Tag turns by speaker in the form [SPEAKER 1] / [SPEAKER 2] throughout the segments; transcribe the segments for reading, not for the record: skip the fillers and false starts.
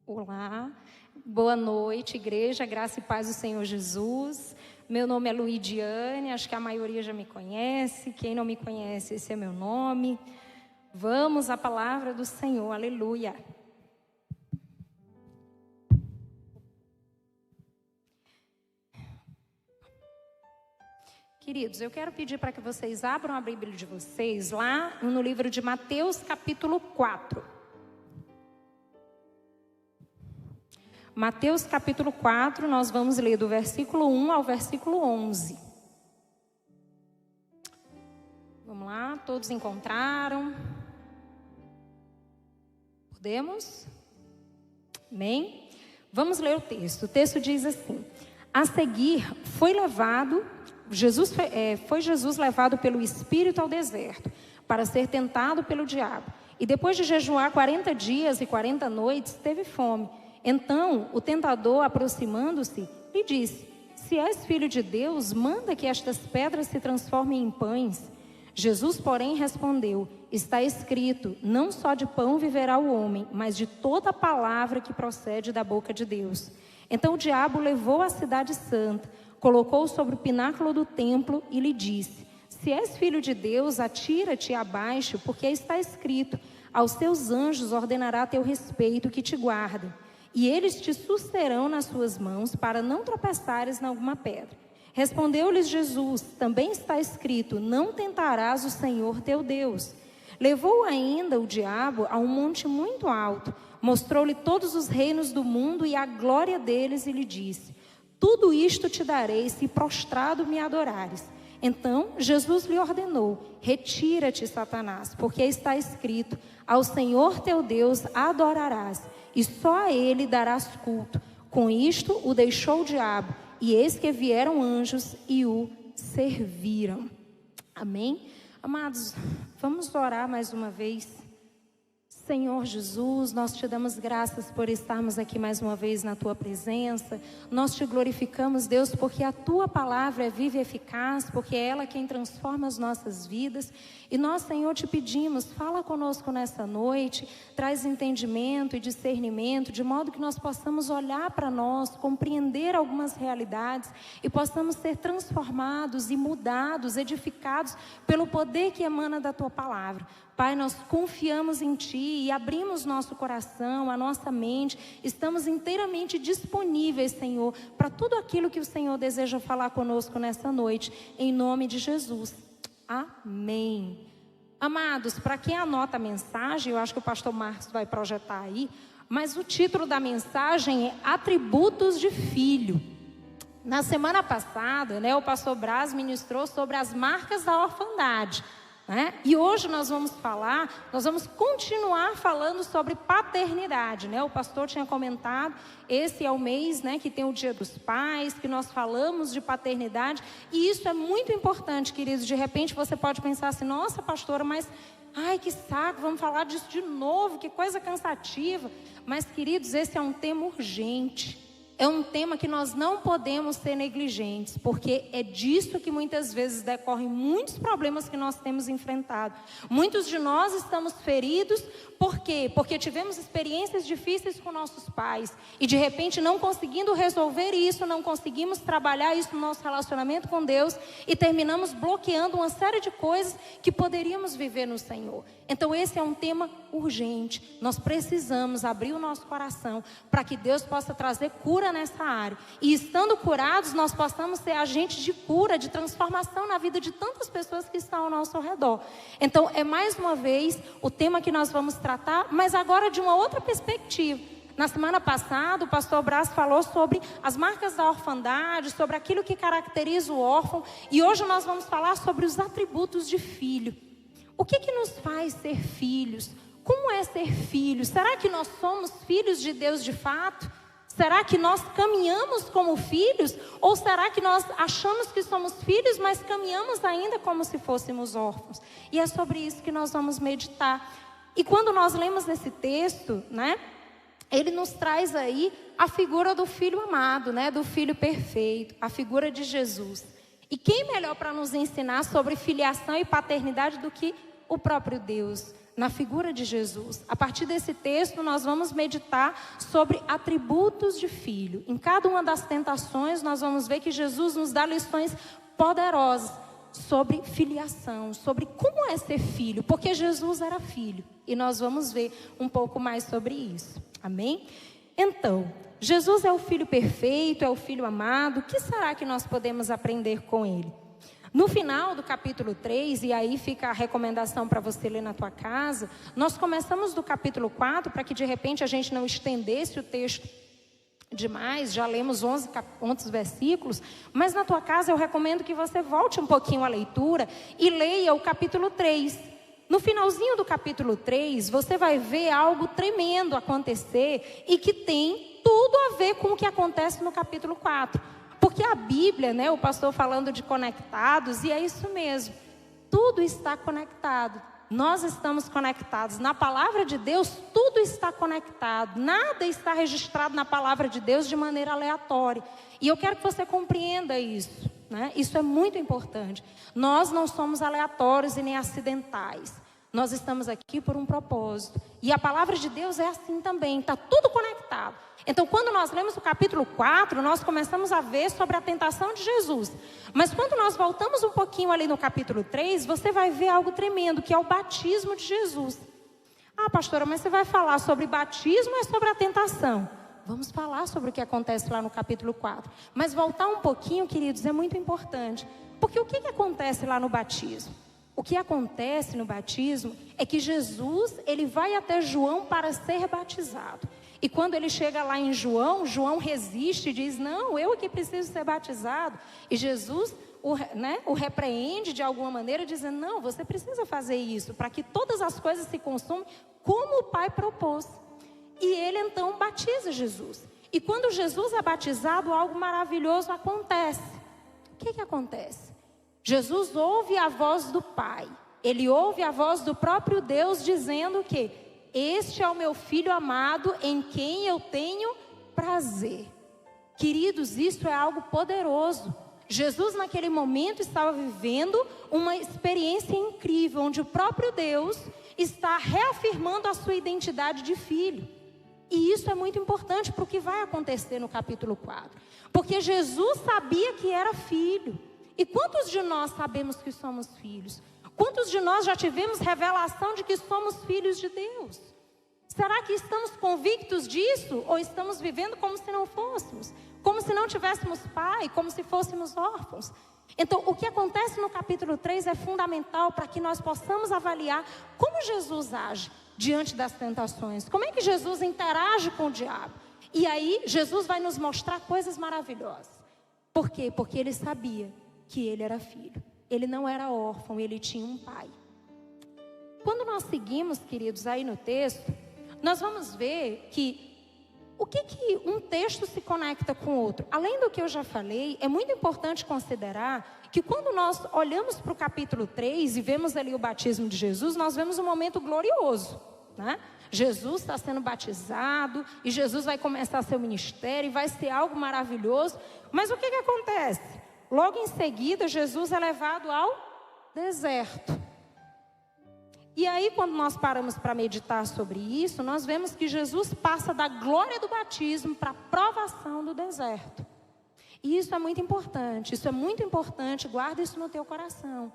[SPEAKER 1] Olá, boa noite, igreja, graça e paz do Senhor Jesus. Meu nome é Luidiane, acho que a maioria já me conhece. Quem não me conhece, esse é meu nome. Vamos à palavra do Senhor, aleluia. Queridos, eu quero pedir para que vocês abram a Bíblia de vocês lá no livro de Mateus, capítulo 4. Mateus capítulo 4, nós vamos ler do versículo 1 ao versículo 11. Vamos lá, todos encontraram? Podemos? Amém? Vamos ler o texto. O texto diz assim: a seguir foi Jesus levado pelo Espírito ao deserto, para ser tentado pelo diabo. E depois de jejuar 40 dias e 40 noites, teve fome. Então, o tentador, aproximando-se, lhe disse: se és filho de Deus, manda que estas pedras se transformem em pães. Jesus, porém, respondeu: está escrito, não só de pão viverá o homem, mas de toda a palavra que procede da boca de Deus. Então o diabo levou a cidade santa, colocou-o sobre o pináculo do templo e lhe disse: se és filho de Deus, atira-te abaixo, porque está escrito, aos seus anjos ordenará a teu respeito que te guardem. E eles te susterão nas suas mãos, para não tropeçares em alguma pedra. Respondeu-lhes Jesus: também está escrito, não tentarás o Senhor teu Deus. Levou ainda o diabo a um monte muito alto, mostrou-lhe todos os reinos do mundo e a glória deles, e lhe disse: tudo isto te darei, se prostrado me adorares. Então Jesus lhe ordenou: retira-te, Satanás, porque está escrito, ao Senhor teu Deus adorarás, e só a ele darás culto. Com isto o deixou o diabo, e eis que vieram anjos e o serviram. Amém? Amados, vamos orar mais uma vez. Senhor Jesus, nós te damos graças por estarmos aqui mais uma vez na tua presença. Nós te glorificamos, Deus, porque a tua palavra é viva e eficaz, porque é ela quem transforma as nossas vidas. E nós, Senhor, te pedimos, fala conosco nessa noite, traz entendimento e discernimento, de modo que nós possamos olhar para nós, compreender algumas realidades e possamos ser transformados e mudados, edificados pelo poder que emana da tua palavra. Pai, nós confiamos em Ti e abrimos nosso coração, a nossa mente. Estamos inteiramente disponíveis, Senhor, para tudo aquilo que o Senhor deseja falar conosco nessa noite, em nome de Jesus. Amém. Amados, para quem anota a mensagem, eu acho que o pastor Marcos vai projetar aí, mas o título da mensagem é Atributos de Filho. Na semana passada, o pastor Braz ministrou sobre as marcas da orfandade. E hoje nós vamos continuar falando sobre paternidade. O pastor tinha comentado, esse é o mês que tem o Dia dos Pais, que nós falamos de paternidade, e isso é muito importante, queridos. De repente você pode pensar assim: nossa, pastora, mas ai, que saco, vamos falar disso de novo, que coisa cansativa. Mas, queridos, esse é um tema urgente. É um tema que nós não podemos ser negligentes, porque é disso que muitas vezes decorrem muitos problemas que nós temos enfrentado. Muitos de nós estamos feridos, por quê? Porque tivemos experiências difíceis com nossos pais e de repente não conseguindo resolver isso, não conseguimos trabalhar isso no nosso relacionamento com Deus e terminamos bloqueando uma série de coisas que poderíamos viver no Senhor. Então esse é um tema urgente. Nós precisamos abrir o nosso coração para que Deus possa trazer cura nessa área. E estando curados, nós possamos ser agentes de cura, de transformação na vida de tantas pessoas que estão ao nosso redor. Então é mais uma vez o tema que nós vamos tratar, mas agora de uma outra perspectiva. Na semana passada, o pastor Braz falou sobre as marcas da orfandade, sobre aquilo que caracteriza o órfão. E hoje nós vamos falar sobre os atributos de filho. O que nos faz ser filhos? Como é ser filho? Será que nós somos filhos de Deus de fato? Será que nós caminhamos como filhos? Ou será que nós achamos que somos filhos, mas caminhamos ainda como se fôssemos órfãos? E é sobre isso que nós vamos meditar. E quando nós lemos esse texto, ele nos traz aí a figura do filho amado, do filho perfeito, a figura de Jesus. E quem melhor para nos ensinar sobre filiação e paternidade do que o próprio Deus, na figura de Jesus. A partir desse texto, nós vamos meditar sobre atributos de filho. Em cada uma das tentações, nós vamos ver que Jesus nos dá lições poderosas sobre filiação, sobre como é ser filho, porque Jesus era filho. E nós vamos ver um pouco mais sobre isso. Amém? Então, Jesus é o filho perfeito, é o filho amado. O que será que nós podemos aprender com ele? No final do capítulo 3, e aí fica a recomendação para você ler na tua casa, nós começamos do capítulo 4, para que de repente a gente não estendesse o texto demais, já lemos 11 versículos, mas na tua casa eu recomendo que você volte um pouquinho à leitura e leia o capítulo 3. No finalzinho do capítulo 3, você vai ver algo tremendo acontecer e que tem tudo a ver com o que acontece no capítulo 4. Porque a Bíblia, né, o pastor falando de conectados, e é isso mesmo. Tudo está conectado. Nós estamos conectados. Na palavra de Deus, tudo está conectado. Nada está registrado na palavra de Deus de maneira aleatória. E eu quero que você compreenda isso, né? Isso é muito importante. Nós não somos aleatórios e nem acidentais. Nós estamos aqui por um propósito. E a palavra de Deus é assim também. Está tudo conectado. Então, quando nós lemos o capítulo 4, nós começamos a ver sobre a tentação de Jesus. Mas quando nós voltamos um pouquinho ali no capítulo 3, você vai ver algo tremendo, que é o batismo de Jesus. Ah, pastora, mas você vai falar sobre batismo ou é sobre a tentação? Vamos falar sobre o que acontece lá no capítulo 4. Mas voltar um pouquinho, queridos, é muito importante. Porque o que acontece lá no batismo? O que acontece no batismo é que Jesus, ele vai até João para ser batizado. E quando ele chega lá em João, João resiste e diz, não, eu que preciso ser batizado. E Jesus o repreende de alguma maneira, dizendo, não, você precisa fazer isso, para que todas as coisas se consumem como o Pai propôs. E ele então batiza Jesus. E quando Jesus é batizado, algo maravilhoso acontece. O que acontece? Jesus ouve a voz do Pai. Ele ouve a voz do próprio Deus dizendo que este é o meu filho amado em quem eu tenho prazer. Queridos, isso é algo poderoso. Jesus naquele momento estava vivendo uma experiência incrível, onde o próprio Deus está reafirmando a sua identidade de filho. E isso é muito importante para o que vai acontecer no capítulo 4. Porque Jesus sabia que era filho. E quantos de nós sabemos que somos filhos? Quantos de nós já tivemos revelação de que somos filhos de Deus? Será que estamos convictos disso? Ou estamos vivendo como se não fôssemos? Como se não tivéssemos pai, como se fôssemos órfãos? Então, o que acontece no capítulo 3 é fundamental para que nós possamos avaliar como Jesus age diante das tentações. Como é que Jesus interage com o diabo? E aí, Jesus vai nos mostrar coisas maravilhosas. Por quê? Porque ele sabia que ele era filho. Ele não era órfão, ele tinha um pai. Quando nós seguimos, queridos, aí no texto, nós vamos ver que o que um texto se conecta com o outro. Além do que eu já falei, é muito importante considerar que quando nós olhamos para o capítulo 3 e vemos ali o batismo de Jesus, nós vemos um momento glorioso, né? Jesus está sendo batizado e Jesus vai começar seu ministério e vai ser algo maravilhoso. Mas o que acontece? Logo em seguida, Jesus é levado ao deserto. E aí, quando nós paramos para meditar sobre isso, nós vemos que Jesus passa da glória do batismo para a provação do deserto. E isso é muito importante, guarda isso no teu coração.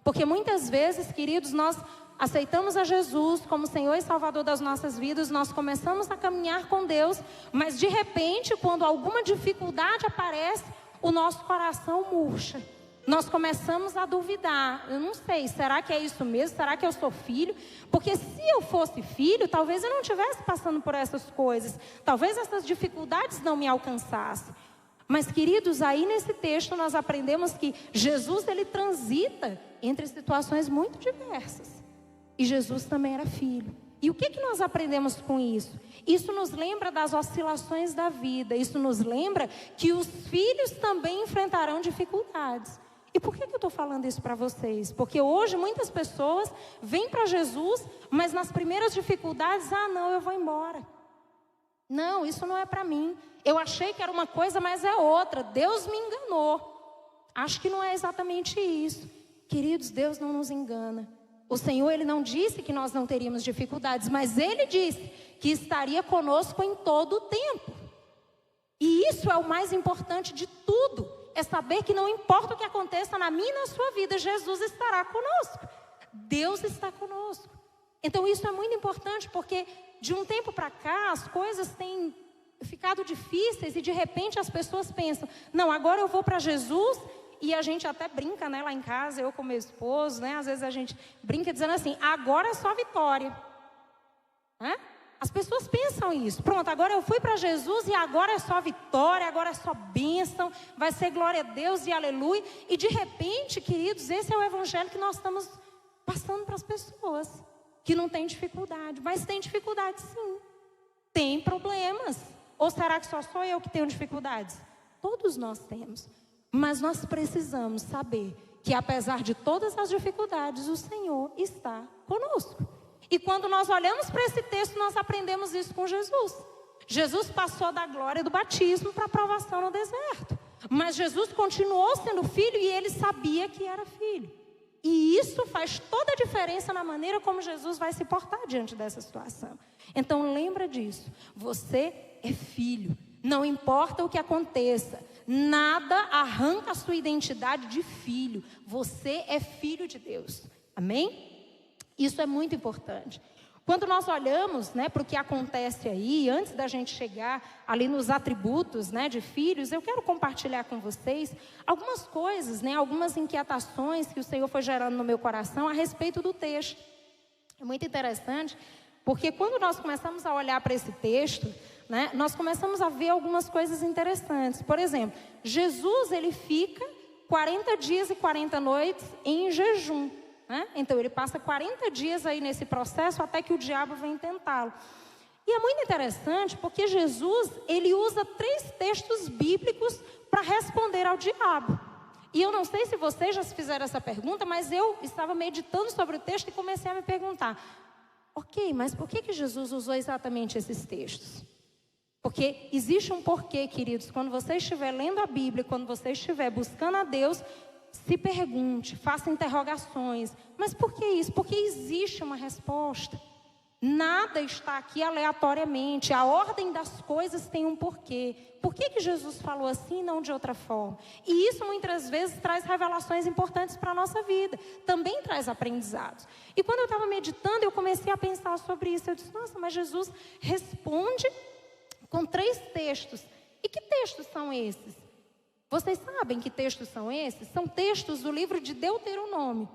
[SPEAKER 1] Porque muitas vezes, queridos, nós aceitamos a Jesus como Senhor e Salvador das nossas vidas, nós começamos a caminhar com Deus, mas de repente, quando alguma dificuldade aparece, o nosso coração murcha. Nós começamos a duvidar. Eu não sei, será que é isso mesmo? Será que eu sou filho? Porque se eu fosse filho, talvez eu não estivesse passando por essas coisas. Talvez essas dificuldades não me alcançassem. Mas, queridos, aí nesse texto nós aprendemos que Jesus, ele transita entre situações muito diversas. E Jesus também era filho. E o que nós aprendemos com isso? Isso nos lembra das oscilações da vida. Isso nos lembra que os filhos também enfrentarão dificuldades. E por que eu estou falando isso para vocês? Porque hoje muitas pessoas vêm para Jesus, mas nas primeiras dificuldades, não, eu vou embora. Não, isso não é para mim. Eu achei que era uma coisa, mas é outra. Deus me enganou. Acho que não é exatamente isso. Queridos, Deus não nos engana. O Senhor, Ele não disse que nós não teríamos dificuldades, mas Ele disse que estaria conosco em todo o tempo. E isso é o mais importante de tudo, é saber que não importa o que aconteça na minha e na sua vida, Jesus estará conosco. Deus está conosco. Então isso é muito importante, porque de um tempo para cá as coisas têm ficado difíceis e de repente as pessoas pensam, não, agora eu vou para Jesus. E a gente até brinca, né, lá em casa, eu com meu esposo, né, às vezes a gente brinca dizendo assim, agora é só vitória. Né? As pessoas pensam isso, pronto, agora eu fui para Jesus e agora é só vitória, agora é só bênção, vai ser glória a Deus e aleluia. E de repente, queridos, esse é o evangelho que nós estamos passando para as pessoas, que não tem dificuldade, mas tem dificuldade sim, tem problemas. Ou será que só sou eu que tenho dificuldades? Todos nós temos. Mas nós precisamos saber que apesar de todas as dificuldades, o Senhor está conosco. E quando nós olhamos para esse texto, nós aprendemos isso com Jesus. Jesus passou da glória do batismo para a provação no deserto. Mas Jesus continuou sendo filho e ele sabia que era filho. E isso faz toda a diferença na maneira como Jesus vai se portar diante dessa situação. Então lembra disso, você é filho. Não importa o que aconteça, nada arranca a sua identidade de filho. Você é filho de Deus. Amém? Isso é muito importante. Quando nós olhamos, né, para o que acontece aí, antes da gente chegar ali nos atributos, né, de filhos, eu quero compartilhar com vocês algumas coisas, né, algumas inquietações que o Senhor foi gerando no meu coração a respeito do texto. É muito interessante, porque quando nós começamos a olhar para esse texto, né, nós começamos a ver algumas coisas interessantes. Por exemplo, Jesus, ele fica 40 dias e 40 noites em jejum. Né? Então ele passa 40 dias aí nesse processo até que o diabo vem tentá-lo. E é muito interessante porque Jesus, ele usa 3 textos bíblicos para responder ao diabo. E eu não sei se vocês já se fizeram essa pergunta, mas eu estava meditando sobre o texto e comecei a me perguntar, ok, mas por que Jesus usou exatamente esses textos? Porque existe um porquê, queridos, quando você estiver lendo a Bíblia, quando você estiver buscando a Deus, se pergunte, faça interrogações. Mas por que isso? Porque existe uma resposta. Nada está aqui aleatoriamente. A ordem das coisas tem um porquê. Por que Jesus falou assim e não de outra forma? E isso muitas vezes traz revelações importantes para a nossa vida. Também traz aprendizados. E quando eu estava meditando, eu comecei a pensar sobre isso. Eu disse, nossa, mas Jesus responde com 3 textos. E que textos são esses? Vocês sabem que textos são esses? São textos do livro de Deuteronômio.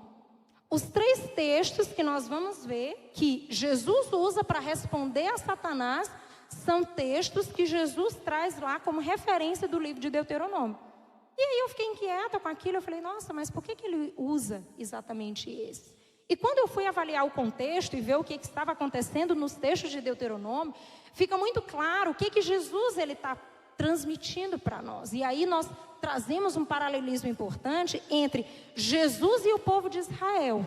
[SPEAKER 1] Os 3 textos que nós vamos ver, que Jesus usa para responder a Satanás, são textos que Jesus traz lá como referência do livro de Deuteronômio. E aí eu fiquei inquieta com aquilo, eu falei, nossa, mas por que ele usa exatamente esse? E quando eu fui avaliar o contexto e ver o que estava acontecendo nos textos de Deuteronômio, fica muito claro o que Jesus ele está transmitindo para nós. E aí nós trazemos um paralelismo importante entre Jesus e o povo de Israel.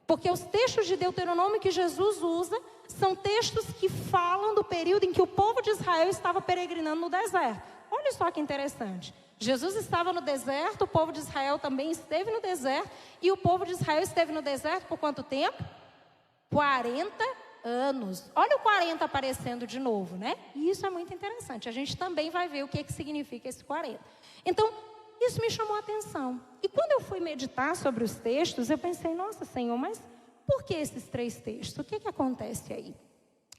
[SPEAKER 1] Porque os textos de Deuteronômio que Jesus usa são textos que falam do período em que o povo de Israel estava peregrinando no deserto. Olha só que interessante. Jesus estava no deserto, o povo de Israel também esteve no deserto. E o povo de Israel esteve no deserto por quanto tempo? 40 anos. Olha o 40 aparecendo de novo, né? E isso é muito interessante. A gente também vai ver o que significa esse 40. Então, isso me chamou a atenção. E quando eu fui meditar sobre os textos, eu pensei, nossa, Senhor, mas por que esses 3 textos? O que acontece aí?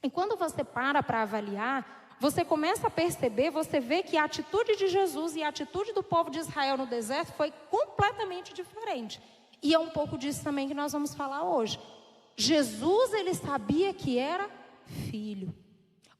[SPEAKER 1] E quando você para avaliar, você começa a perceber, você vê que a atitude de Jesus e a atitude do povo de Israel no deserto foi completamente diferente. E é um pouco disso também que nós vamos falar hoje. Jesus, ele sabia que era filho.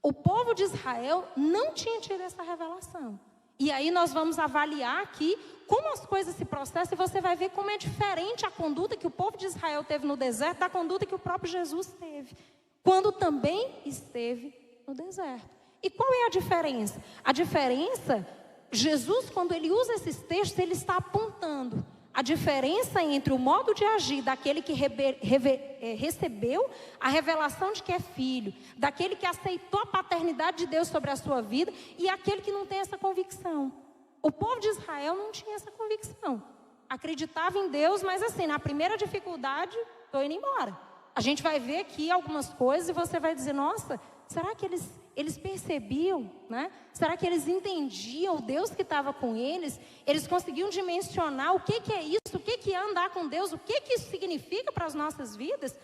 [SPEAKER 1] O povo de Israel não tinha tido essa revelação. E aí nós vamos avaliar aqui como as coisas se processam e você vai ver como é diferente a conduta que o povo de Israel teve no deserto da conduta que o próprio Jesus teve, quando também esteve no deserto. E qual é a diferença? A diferença, Jesus, quando ele usa esses textos, ele está apontando a diferença entre o modo de agir daquele que recebeu a revelação de que é filho, daquele que aceitou a paternidade de Deus sobre a sua vida e aquele que não tem essa convicção. O povo de Israel não tinha essa convicção. acreditava em Deus, mas assim, na primeira dificuldade, estou indo embora. A gente vai ver aqui algumas coisas e você vai dizer, nossa, será que eles percebiam, né? Será que eles entendiam o Deus que estava com eles? Eles conseguiam dimensionar o que é isso, o que é andar com Deus, o que isso significa para as nossas vidas?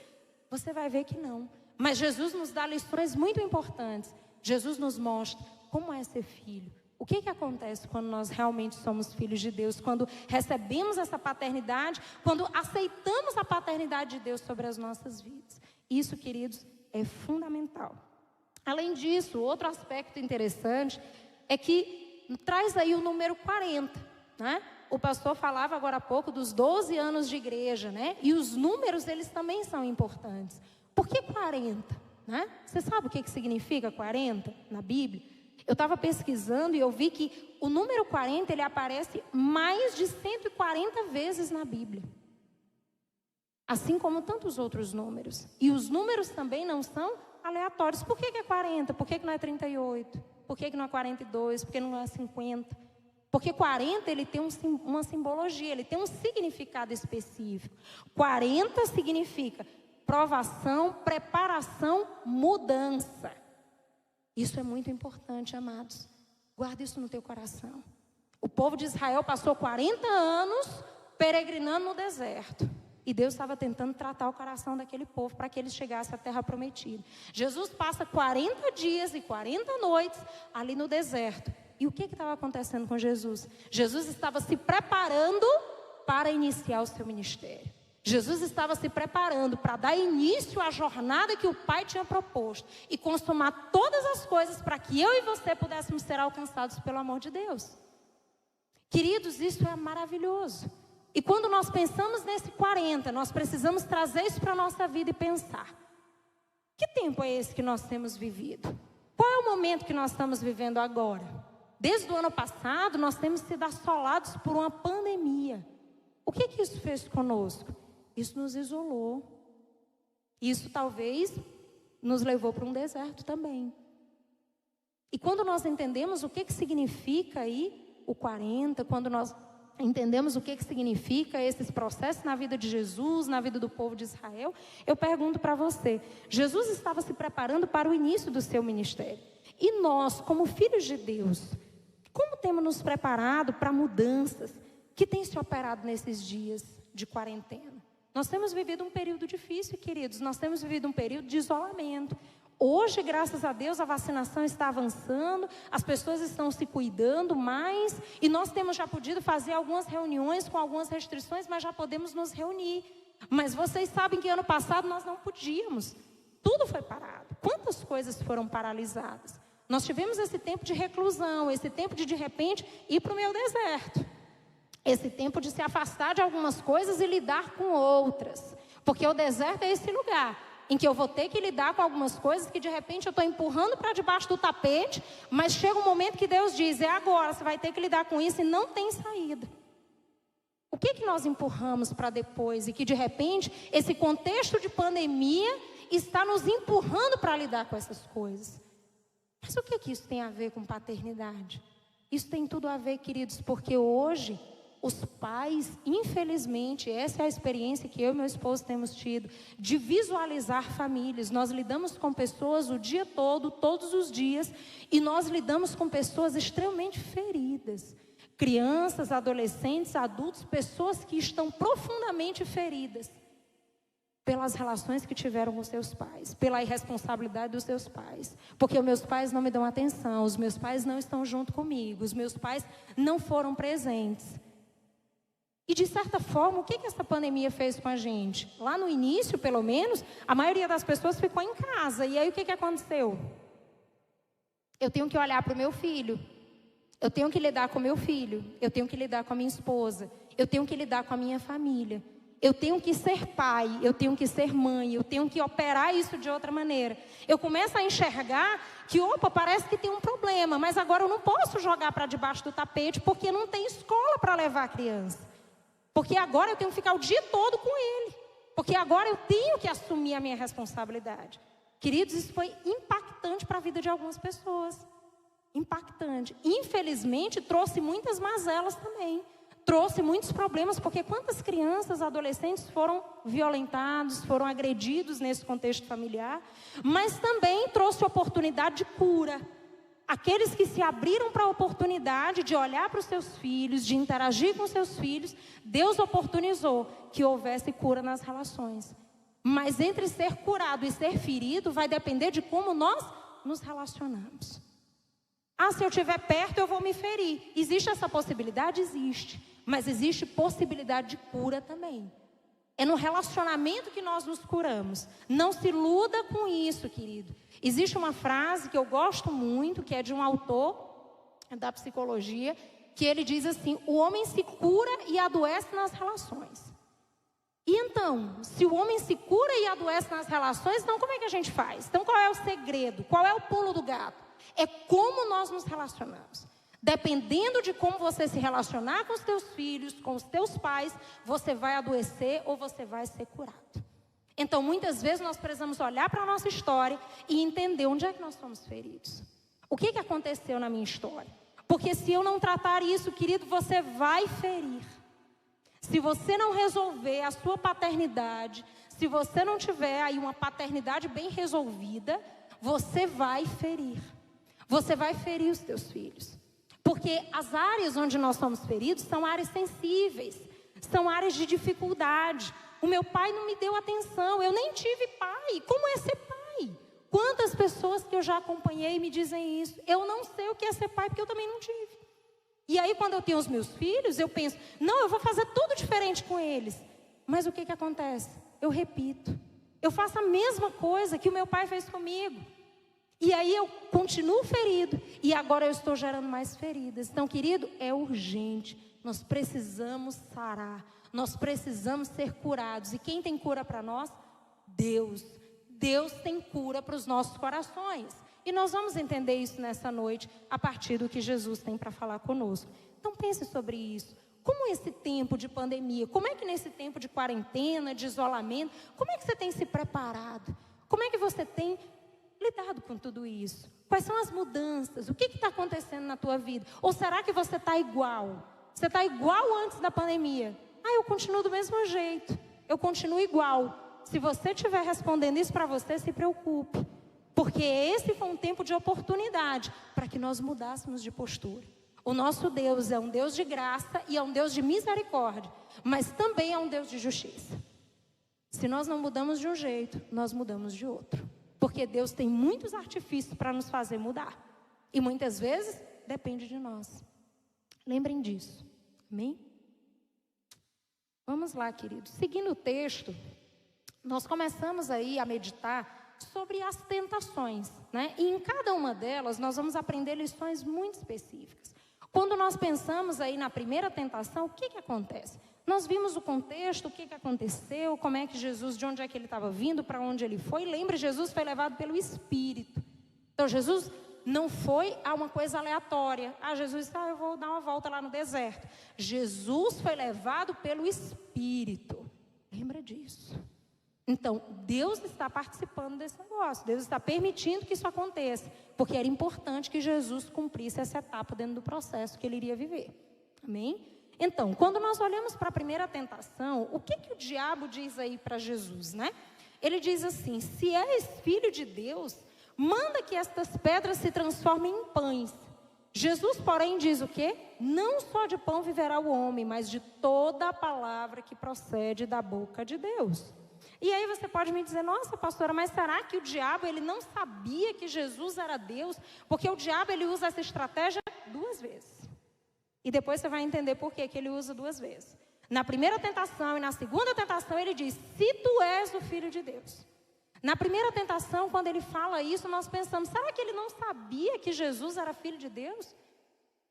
[SPEAKER 1] Você vai ver que não. Mas Jesus nos dá lições muito importantes. Jesus nos mostra como é ser filho. O que acontece quando nós realmente somos filhos de Deus? Quando recebemos essa paternidade, quando aceitamos a paternidade de Deus sobre as nossas vidas. Isso, queridos, é fundamental. Além disso, outro aspecto interessante é que traz aí o número 40, né? O pastor falava agora há pouco dos 12 anos de igreja, né? E os números, eles também são importantes. Por que 40? Né? Você sabe o que significa 40 na Bíblia? Eu estava pesquisando e eu vi que o número 40, ele aparece mais de 140 vezes na Bíblia. Assim como tantos outros números. E os números também não são aleatórios. Por que é 40? Por que não é 38? Por que não é 42? Por que não é 50? Porque 40, ele tem uma simbologia, ele tem um significado específico. 40 significa provação, preparação, mudança. Isso é muito importante, amados. Guarda isso no teu coração. O povo de Israel passou 40 anos peregrinando no deserto. E Deus estava tentando tratar o coração daquele povo para que eles chegassem à terra prometida. Jesus passa 40 dias e 40 noites ali no deserto. E o que estava acontecendo com Jesus? Jesus estava se preparando para iniciar o seu ministério. Jesus estava se preparando para dar início à jornada que o Pai tinha proposto e consumar todas as coisas para que eu e você pudéssemos ser alcançados pelo amor de Deus. Queridos, isso é maravilhoso. E quando nós pensamos nesse 40, nós precisamos trazer isso para a nossa vida e pensar: que tempo é esse que nós temos vivido? Qual é o momento que nós estamos vivendo agora? Desde o ano passado, nós temos sido assolados por uma pandemia. O que isso fez conosco? Isso nos isolou. Isso talvez nos levou para um deserto também. E quando nós entendemos o que significa aí o 40, quando nós entendemos o que significa esses processos na vida de Jesus, na vida do povo de Israel, eu pergunto para você, Jesus estava se preparando para o início do seu ministério. E nós, como filhos de Deus, como temos nos preparado para mudanças que têm se operado nesses dias de quarentena? Nós temos vivido um período difícil, queridos. Nós temos vivido um período de isolamento. Hoje, graças a Deus, a vacinação está avançando, as pessoas estão se cuidando mais, e nós temos já podido fazer algumas reuniões com algumas restrições, mas já podemos nos reunir. Mas vocês sabem que ano passado nós não podíamos. Tudo foi parado. Quantas coisas foram paralisadas? Nós tivemos esse tempo de reclusão, esse tempo de repente, ir para o meu deserto. Esse tempo de se afastar de algumas coisas e lidar com outras. Porque o deserto é esse lugar em que eu vou ter que lidar com algumas coisas que de repente eu estou empurrando para debaixo do tapete, mas chega um momento que Deus diz, é agora, você vai ter que lidar com isso e não tem saída. O que nós empurramos para depois e que de repente esse contexto de pandemia está nos empurrando para lidar com essas coisas? Mas o que isso tem a ver com paternidade? Isso tem tudo a ver, queridos, porque hoje os pais, infelizmente, essa é a experiência que eu e meu esposo temos tido, de visualizar famílias. Nós lidamos com pessoas o dia todo, todos os dias, e nós lidamos com pessoas extremamente feridas. Crianças, adolescentes, adultos, pessoas que estão profundamente feridas pelas relações que tiveram com seus pais, pela irresponsabilidade dos seus pais. Porque os meus pais não me dão atenção, os meus pais não estão junto comigo, os meus pais não foram presentes. E de certa forma, o que essa pandemia fez com a gente? Lá no início, pelo menos, a maioria das pessoas ficou em casa. E aí o que aconteceu? Eu tenho que olhar para o meu filho. Eu tenho que lidar com o meu filho. Eu tenho que lidar com a minha esposa. Eu tenho que lidar com a minha família. Eu tenho que ser pai. Eu tenho que ser mãe. Eu tenho que operar isso de outra maneira. Eu começo a enxergar que, parece que tem um problema. Mas agora eu não posso jogar para debaixo do tapete porque não tem escola para levar a criança. Porque agora eu tenho que ficar o dia todo com ele. Porque agora eu tenho que assumir a minha responsabilidade. Queridos, isso foi impactante para a vida de algumas pessoas. Impactante. Infelizmente, trouxe muitas mazelas também. trouxe muitos problemas, porque quantas crianças, adolescentes foram violentados, foram agredidos nesse contexto familiar, mas também trouxe oportunidade de cura. Aqueles que se abriram para a oportunidade de olhar para os seus filhos, de interagir com seus filhos, Deus oportunizou que houvesse cura nas relações. Mas entre ser curado e ser ferido vai depender de como nós nos relacionamos. Ah, se eu estiver perto eu vou me ferir. Existe essa possibilidade? Existe. Mas existe possibilidade de cura também. É no relacionamento que nós nos curamos. Não se iluda com isso, querido. Existe uma frase que eu gosto muito, que é de um autor da psicologia, que ele diz assim: o homem se cura e adoece nas relações. E então, se o homem se cura e adoece nas relações, então como é que a gente faz? Então qual é o segredo? Qual é o pulo do gato? É como nós nos relacionamos. Dependendo de como você se relacionar com os teus filhos, com os teus pais, você vai adoecer ou você vai ser curado. Então, muitas vezes nós precisamos olhar para a nossa história e entender onde é que nós fomos feridos. O que aconteceu na minha história? Porque se eu não tratar isso, querido, você vai ferir. Se você não resolver a sua paternidade, se você não tiver aí uma paternidade bem resolvida, você vai ferir. Você vai ferir os teus filhos. Porque as áreas onde nós somos feridos são áreas sensíveis, são áreas de dificuldade. O meu pai não me deu atenção, eu nem tive pai. Como é ser pai? Quantas pessoas que eu já acompanhei me dizem isso? Eu não sei o que é ser pai, porque eu também não tive. E aí quando eu tenho os meus filhos, eu penso, não, eu vou fazer tudo diferente com eles. Mas o que acontece? Eu repito. Eu faço a mesma coisa que o meu pai fez comigo. E aí eu continuo ferido e agora eu estou gerando mais feridas. Então, querido, é urgente. Nós precisamos sarar. Nós precisamos ser curados. E quem tem cura para nós? Deus. Deus tem cura para os nossos corações. E nós vamos entender isso nessa noite a partir do que Jesus tem para falar conosco. Então pense sobre isso. Como esse tempo de pandemia, como é que nesse tempo de quarentena, de isolamento, como é que você tem se preparado? Como é que você tem lidado com tudo isso? Quais são as mudanças? O que está acontecendo na tua vida? Ou será que você está igual? Você está igual antes da pandemia? Ah, eu continuo do mesmo jeito. Eu continuo igual. Se você estiver respondendo isso para você, se preocupe. Porque esse foi um tempo de oportunidade para que nós mudássemos de postura. O nosso Deus é um Deus de graça e é um Deus de misericórdia. Mas também é um Deus de justiça. Se nós não mudamos de um jeito, nós mudamos de outro. Porque Deus tem muitos artifícios para nos fazer mudar. E muitas vezes depende de nós. Lembrem disso. Amém? Vamos lá, queridos. Seguindo o texto, nós começamos aí a meditar sobre as tentações, né? E em cada uma delas nós vamos aprender lições muito específicas. Quando nós pensamos aí na primeira tentação, o que acontece? Nós vimos o contexto, o que aconteceu, como é que Jesus, de onde é que ele estava vindo, para onde ele foi. Lembre, Jesus foi levado pelo Espírito. Então, Jesus não foi a uma coisa aleatória. Ah, Jesus disse, eu vou dar uma volta lá no deserto. Jesus foi levado pelo Espírito. Lembra disso. Então, Deus está participando desse negócio. Deus está permitindo que isso aconteça. Porque era importante que Jesus cumprisse essa etapa dentro do processo que ele iria viver. Amém? Então, quando nós olhamos para a primeira tentação, o que o diabo diz aí para Jesus, né? Ele diz assim, se és filho de Deus, manda que estas pedras se transformem em pães. Jesus, porém, diz o quê? Não só de pão viverá o homem, mas de toda a palavra que procede da boca de Deus. E aí você pode me dizer, nossa, pastora, mas será que o diabo ele não sabia que Jesus era Deus? Porque o diabo ele usa essa estratégia 2 vezes. E depois você vai entender por que ele usa 2 vezes. Na primeira tentação e na segunda tentação ele diz, se tu és o Filho de Deus. Na primeira tentação, quando ele fala isso, nós pensamos, será que ele não sabia que Jesus era Filho de Deus?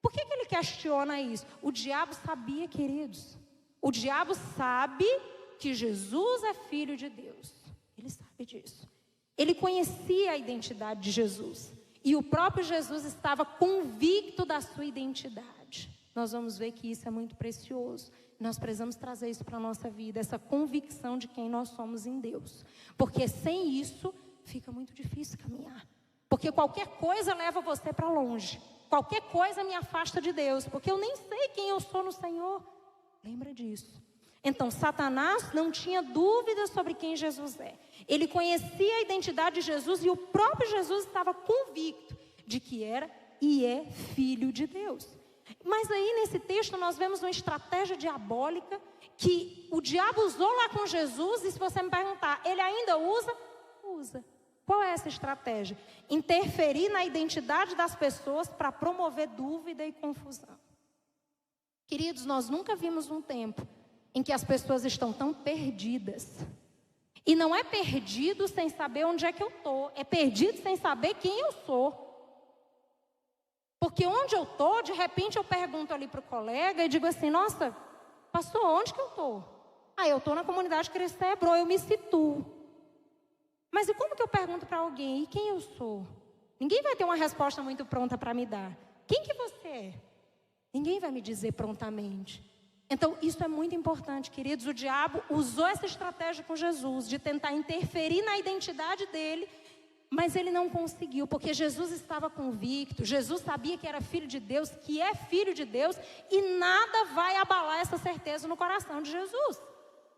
[SPEAKER 1] Por que ele questiona isso? O diabo sabia, queridos. O diabo sabe que Jesus é Filho de Deus. Ele sabe disso. Ele conhecia a identidade de Jesus. E o próprio Jesus estava convicto da sua identidade. Nós vamos ver que isso é muito precioso. Nós precisamos trazer isso para a nossa vida, essa convicção de quem nós somos em Deus. Porque sem isso, fica muito difícil caminhar. Porque qualquer coisa leva você para longe. Qualquer coisa me afasta de Deus. Porque eu nem sei quem eu sou no Senhor. Lembra disso. Então, Satanás não tinha dúvida sobre quem Jesus é. Ele conhecia a identidade de Jesus e o próprio Jesus estava convicto de que era e é filho de Deus. Mas aí nesse texto nós vemos uma estratégia diabólica que o diabo usou lá com Jesus, e se você me perguntar, ele ainda usa? Usa. Qual é essa estratégia? Interferir na identidade das pessoas para promover dúvida e confusão. Queridos, nós nunca vimos um tempo em que as pessoas estão tão perdidas. E não é perdido sem saber onde é que eu estou, é perdido sem saber quem eu sou. Porque onde eu estou, de repente eu pergunto ali para o colega e digo assim, nossa, pastor, onde que eu estou? Ah, eu estou na comunidade Cristã Hebron, eu me situo. Mas e como que eu pergunto para alguém, e quem eu sou? Ninguém vai ter uma resposta muito pronta para me dar. Quem que você é? Ninguém vai me dizer prontamente. Então, isso é muito importante, queridos. O diabo usou essa estratégia com Jesus, de tentar interferir na identidade dele, mas ele não conseguiu, porque Jesus estava convicto, Jesus sabia que era filho de Deus, que é filho de Deus, e nada vai abalar essa certeza no coração de Jesus.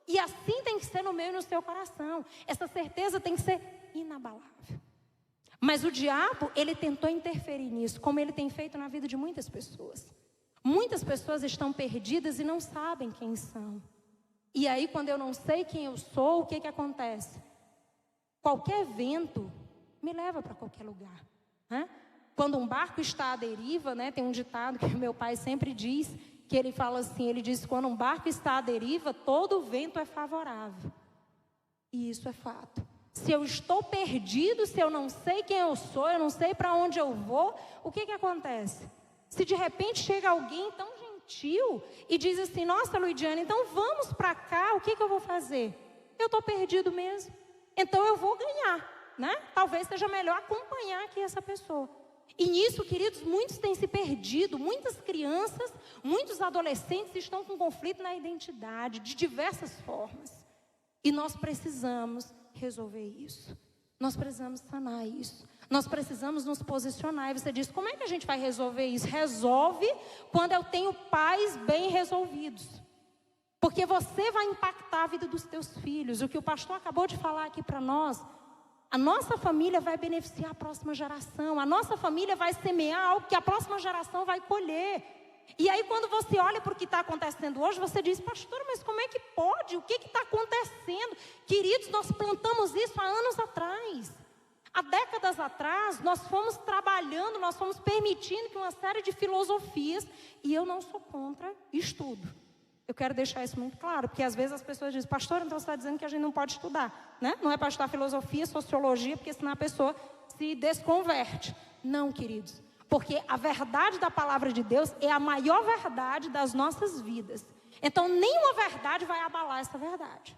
[SPEAKER 1] E assim tem que ser no meu e no seu coração. Essa certeza tem que ser inabalável. Mas o diabo, ele tentou interferir nisso, como ele tem feito na vida de muitas pessoas. Muitas pessoas estão perdidas e não sabem quem são. E aí, quando eu não sei quem eu sou, o que que acontece? Qualquer vento me leva para qualquer lugar, né? Quando um barco está à deriva, né, tem um ditado que meu pai sempre diz, que ele fala assim, ele diz, quando um barco está à deriva, todo vento é favorável. E isso é fato. Se eu estou perdido, se eu não sei quem eu sou, eu não sei para onde eu vou, o que que acontece? Se de repente chega alguém tão gentil e diz assim, nossa, Luidiane, então vamos para cá, o que que eu vou fazer? Eu estou perdido mesmo, então eu vou ganhar, né? Talvez seja melhor acompanhar aqui essa pessoa. E nisso, queridos, muitos têm se perdido, muitas crianças, muitos adolescentes estão com conflito na identidade, de diversas formas. E nós precisamos resolver isso. Nós precisamos sanar isso. Nós precisamos nos posicionar. E você diz, como é que a gente vai resolver isso? Resolve quando eu tenho pais bem resolvidos. Porque você vai impactar a vida dos teus filhos. O que o pastor acabou de falar aqui para nós, a nossa família vai beneficiar a próxima geração. A nossa família vai semear algo que a próxima geração vai colher. E aí quando você olha para o que está acontecendo hoje, você diz, pastor, mas como é que pode? O que está acontecendo? Queridos, nós plantamos isso há anos atrás. Há décadas atrás, nós fomos trabalhando, nós fomos permitindo que uma série de filosofias, e eu não sou contra estudo. Eu quero deixar isso muito claro, porque às vezes as pessoas dizem, pastor, então você está dizendo que a gente não pode estudar, né? Não é para estudar filosofia, sociologia, porque senão a pessoa se desconverte. Não, queridos, porque a verdade da palavra de Deus é a maior verdade das nossas vidas. Então, nenhuma verdade vai abalar essa verdade.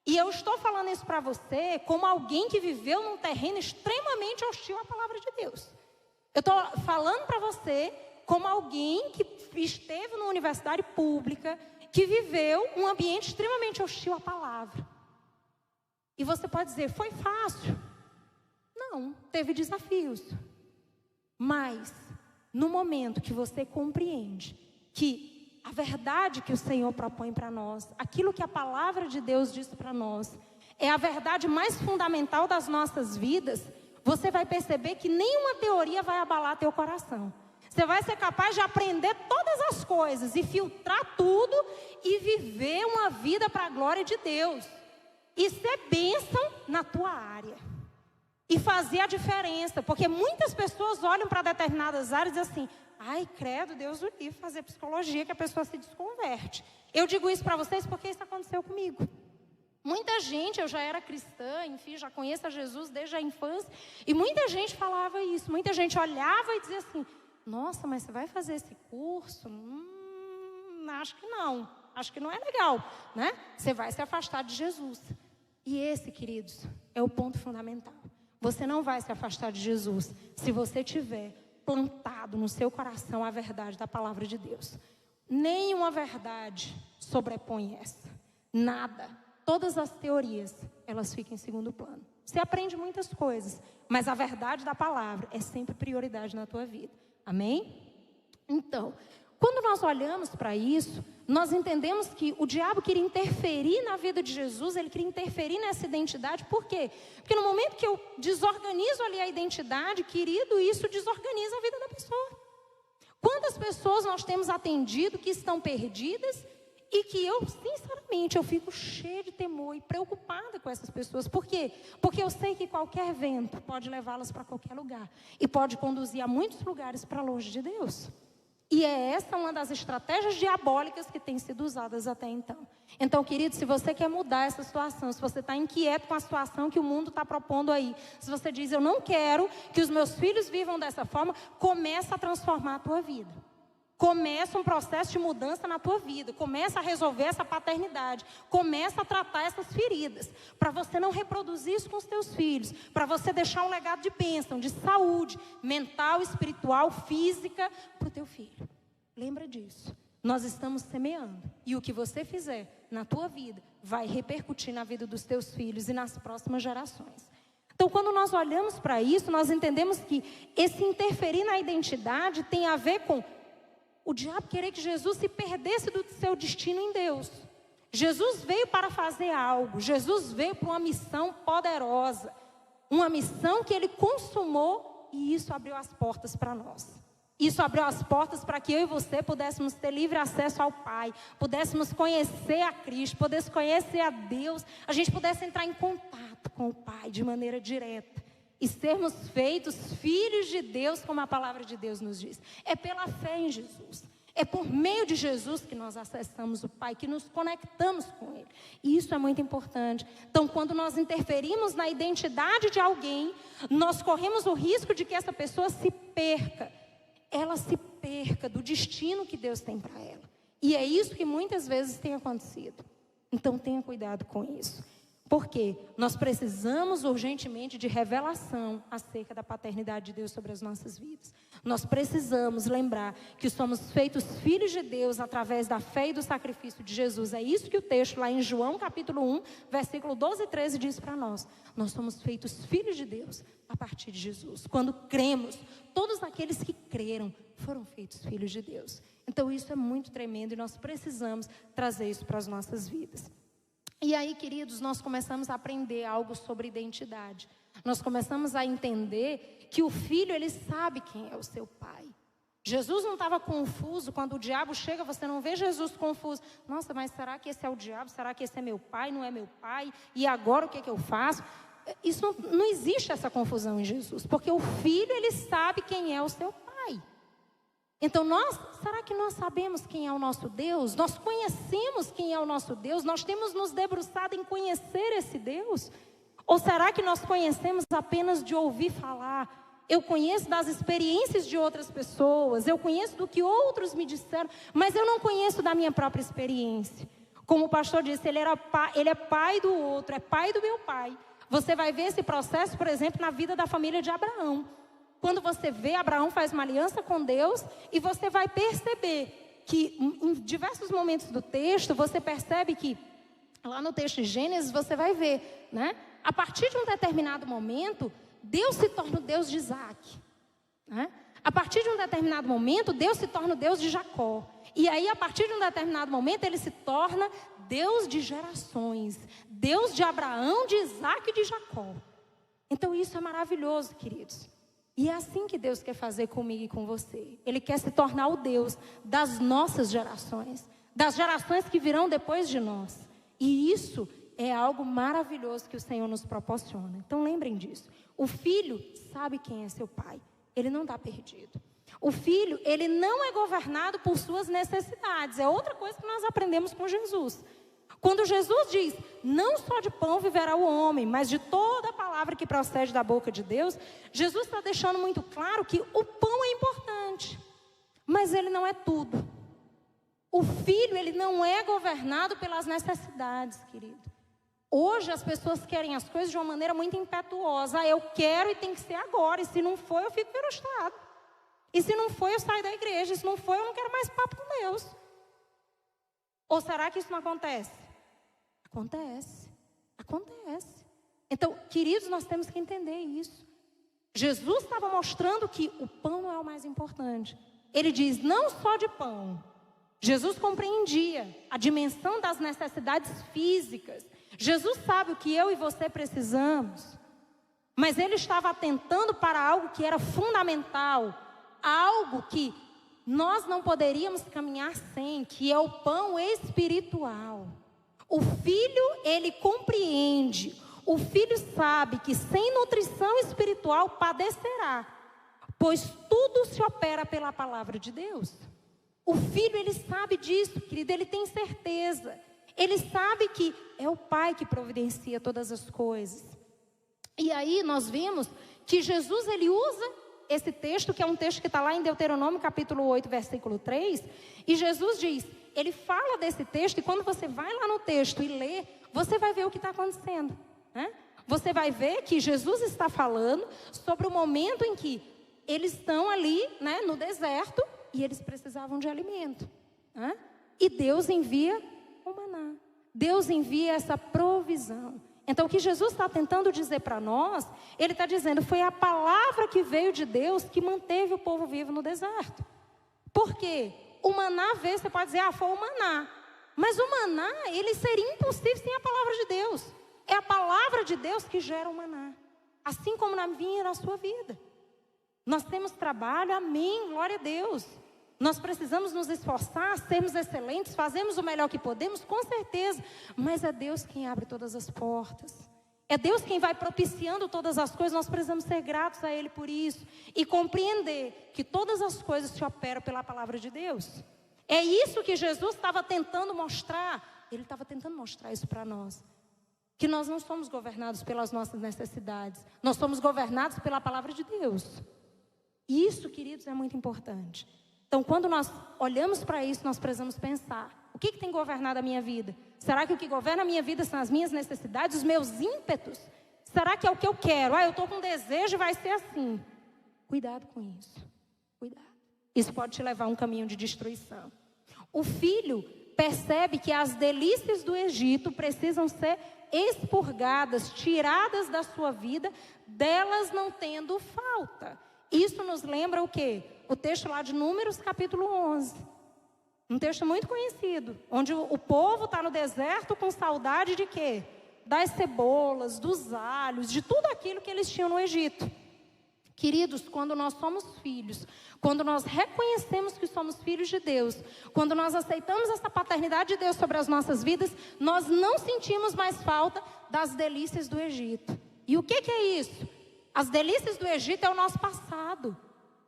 [SPEAKER 1] E eu estou falando isso para você como alguém que viveu num terreno extremamente hostil à palavra de Deus. Eu estou falando para você como alguém que esteve numa universidade pública, que viveu um ambiente extremamente hostil à palavra. E você pode dizer, foi fácil? Não, teve desafios. Mas, no momento que você compreende que a verdade que o Senhor propõe para nós, aquilo que a palavra de Deus diz para nós, é a verdade mais fundamental das nossas vidas, você vai perceber que nenhuma teoria vai abalar teu coração. Você vai ser capaz de aprender todas as coisas e filtrar tudo e viver uma vida para a glória de Deus. E ser bênção na tua área. E fazer a diferença, porque muitas pessoas olham para determinadas áreas e dizem assim, ai, credo, Deus o livre fazer psicologia, que a pessoa se desconverte. Eu digo isso para vocês porque isso aconteceu comigo. Muita gente, eu já era cristã, enfim, já conheço a Jesus desde a infância, e muita gente falava isso, muita gente olhava e dizia assim, nossa, mas você vai fazer esse curso? Acho que não, acho que não é legal, né? Você vai se afastar de Jesus. E esse, queridos, é o ponto fundamental. Você não vai se afastar de Jesus se você tiver plantado no seu coração a verdade da palavra de Deus. Nenhuma verdade sobrepõe essa. Nada. Todas as teorias, elas ficam em segundo plano. Você aprende muitas coisas, mas a verdade da palavra é sempre prioridade na tua vida. Amém? Então, Quando nós olhamos para isso, nós entendemos que o diabo queria interferir na vida de Jesus, ele queria interferir nessa identidade. Por quê? Porque no momento que eu desorganizo ali a identidade, querido, isso desorganiza a vida da pessoa. Quantas pessoas nós temos atendido que estão perdidas e que eu, sinceramente, eu fico cheia de temor e preocupada com essas pessoas. Por quê? Porque eu sei que qualquer vento pode levá-las para qualquer lugar e pode conduzir a muitos lugares para longe de Deus. E é essa uma das estratégias diabólicas que tem sido usadas até então. Então, querido, se você quer mudar essa situação, se você está inquieto com a situação que o mundo está propondo aí, se você diz, eu não quero que os meus filhos vivam dessa forma, começa a transformar a tua vida. Começa um processo de mudança na tua vida. Começa a resolver essa paternidade. Começa a tratar essas feridas. Para você não reproduzir isso com os teus filhos. Para você deixar um legado de bênção, de saúde, mental, espiritual, física, para o teu filho. Lembra disso. Nós estamos semeando. E o que você fizer na tua vida vai repercutir na vida dos teus filhos e nas próximas gerações. Então, quando nós olhamos para isso, nós entendemos que esse interferir na identidade tem a ver com o diabo querer que Jesus se perdesse do seu destino em Deus. Jesus veio para fazer algo. Jesus veio para uma missão poderosa. Uma missão que ele consumou e isso abriu as portas para nós. Isso abriu as portas para que eu e você pudéssemos ter livre acesso ao Pai. Pudéssemos conhecer a Cristo, pudéssemos conhecer a Deus. A gente pudesse entrar em contato com o Pai de maneira direta. E sermos feitos filhos de Deus, como a palavra de Deus nos diz. É pela fé em Jesus. É por meio de Jesus que nós acessamos o Pai, que nos conectamos com Ele. E isso é muito importante. Então, quando nós interferimos na identidade de alguém, nós corremos o risco de que essa pessoa se perca. Ela se perca do destino que Deus tem para ela. E é isso que muitas vezes tem acontecido. Então, tenha cuidado com isso. Porque nós precisamos urgentemente de revelação acerca da paternidade de Deus sobre as nossas vidas. Nós precisamos lembrar que somos feitos filhos de Deus através da fé e do sacrifício de Jesus. É isso que o texto lá em João capítulo 1, versículo 12 e 13 diz para nós. Nós somos feitos filhos de Deus a partir de Jesus. Quando cremos, todos aqueles que creram foram feitos filhos de Deus. Então isso é muito tremendo e nós precisamos trazer isso para as nossas vidas. E aí, queridos, nós começamos a aprender algo sobre identidade. Nós começamos a entender que o filho, ele sabe quem é o seu pai. Jesus não estava confuso. Quando o diabo chega, você não vê Jesus confuso. Nossa, mas será que esse é o diabo? Será que esse é meu pai? Não é meu pai? E agora o que eu faço? Isso não existe essa confusão em Jesus. Porque o filho, ele sabe quem é o seu pai. Então será que nós sabemos quem é o nosso Deus? Nós conhecemos quem é o nosso Deus? Nós temos nos debruçado em conhecer esse Deus? Ou será que nós conhecemos apenas de ouvir falar? Eu conheço das experiências de outras pessoas, eu conheço do que outros me disseram, mas eu não conheço da minha própria experiência. Como o pastor disse, ele é pai do outro, é pai do meu pai. Você vai ver esse processo, por exemplo, na vida da família de Abraão. Quando você vê, Abraão faz uma aliança com Deus e você vai perceber que em diversos momentos do texto, você percebe que, lá no texto de Gênesis, você vai ver, né? A partir de um determinado momento, Deus se torna o Deus de Isaac, né? A partir de um determinado momento, Deus se torna o Deus de Jacó. E aí, a partir de um determinado momento, ele se torna Deus de gerações. Deus de Abraão, de Isaac e de Jacó. Então, isso é maravilhoso, queridos. E é assim que Deus quer fazer comigo e com você. Ele quer se tornar o Deus das nossas gerações. Das gerações que virão depois de nós. E isso é algo maravilhoso que o Senhor nos proporciona. Então lembrem disso. O filho sabe quem é seu pai. Ele não está perdido. O filho, ele não é governado por suas necessidades. É outra coisa que nós aprendemos com Jesus. Quando Jesus diz, não só de pão viverá o homem, mas de toda a palavra que procede da boca de Deus, Jesus está deixando muito claro que o pão é importante, mas ele não é tudo. O filho, ele não é governado pelas necessidades, querido. Hoje as pessoas querem as coisas de uma maneira muito impetuosa. Eu quero e tem que ser agora, e se não for eu fico frustrado. E se não for eu saio da igreja, e se não for eu não quero mais papo com Deus. Ou será que isso não acontece? Acontece. Então, queridos, nós temos que entender isso. Jesus estava mostrando que o pão não é o mais importante. ele diz, não só de pão. Jesus compreendia a dimensão das necessidades físicas. Jesus sabe o que eu e você precisamos. Mas ele estava atentando para algo que era fundamental, algo que nós não poderíamos caminhar sem, que é o pão espiritual. O filho, ele compreende, o filho sabe que sem nutrição espiritual padecerá, pois tudo se opera pela palavra de Deus. O filho, ele sabe disso, querido, ele tem certeza. Ele sabe que é o pai que providencia todas as coisas. E aí nós vimos que Jesus, ele usa esse texto, que é um texto que está lá em Deuteronômio capítulo 8, versículo 3. E Jesus diz, ele fala desse texto, e quando você vai lá no texto e lê, você vai ver o que está acontecendo, né? Você vai ver que Jesus está falando sobre o momento em que eles estão ali, né, no deserto, e eles precisavam de alimento, né? E Deus envia o maná. Deus envia essa provisão. Então, o que Jesus está tentando dizer para nós, ele está dizendo, foi a palavra que veio de Deus que manteve o povo vivo no deserto. Por quê? O maná veio, você pode dizer, foi o maná. Mas o maná, ele seria impossível sem a palavra de Deus. É a palavra de Deus que gera o maná. Assim como na minha e na sua vida. Nós temos trabalho, amém, glória a Deus. Nós precisamos nos esforçar, sermos excelentes, fazemos o melhor que podemos, com certeza. Mas é Deus quem abre todas as portas. É Deus quem vai propiciando todas as coisas. Nós precisamos ser gratos a Ele por isso. E compreender que todas as coisas se operam pela palavra de Deus. É isso que Jesus estava tentando mostrar. Ele estava tentando mostrar isso para nós. Que nós não somos governados pelas nossas necessidades. Nós somos governados pela palavra de Deus. E isso, queridos, é muito importante. Então, quando nós olhamos para isso, nós precisamos pensar, o que tem governado a minha vida? Será que o que governa a minha vida são as minhas necessidades, os meus ímpetos? Será que é o que eu quero? Eu estou com desejo e vai ser assim. Cuidado com isso. Cuidado. Isso pode te levar a um caminho de destruição. O filho percebe que as delícias do Egito precisam ser expurgadas, tiradas da sua vida, delas não tendo falta. Isso nos lembra o quê? O texto lá de Números, capítulo 11. Um texto muito conhecido, onde o povo está no deserto com saudade de quê? Das cebolas, dos alhos, de tudo aquilo que eles tinham no Egito. Queridos, quando nós somos filhos, quando nós reconhecemos que somos filhos de Deus, quando nós aceitamos essa paternidade de Deus sobre as nossas vidas, nós não sentimos mais falta das delícias do Egito. E o que é isso? As delícias do Egito é o nosso passado.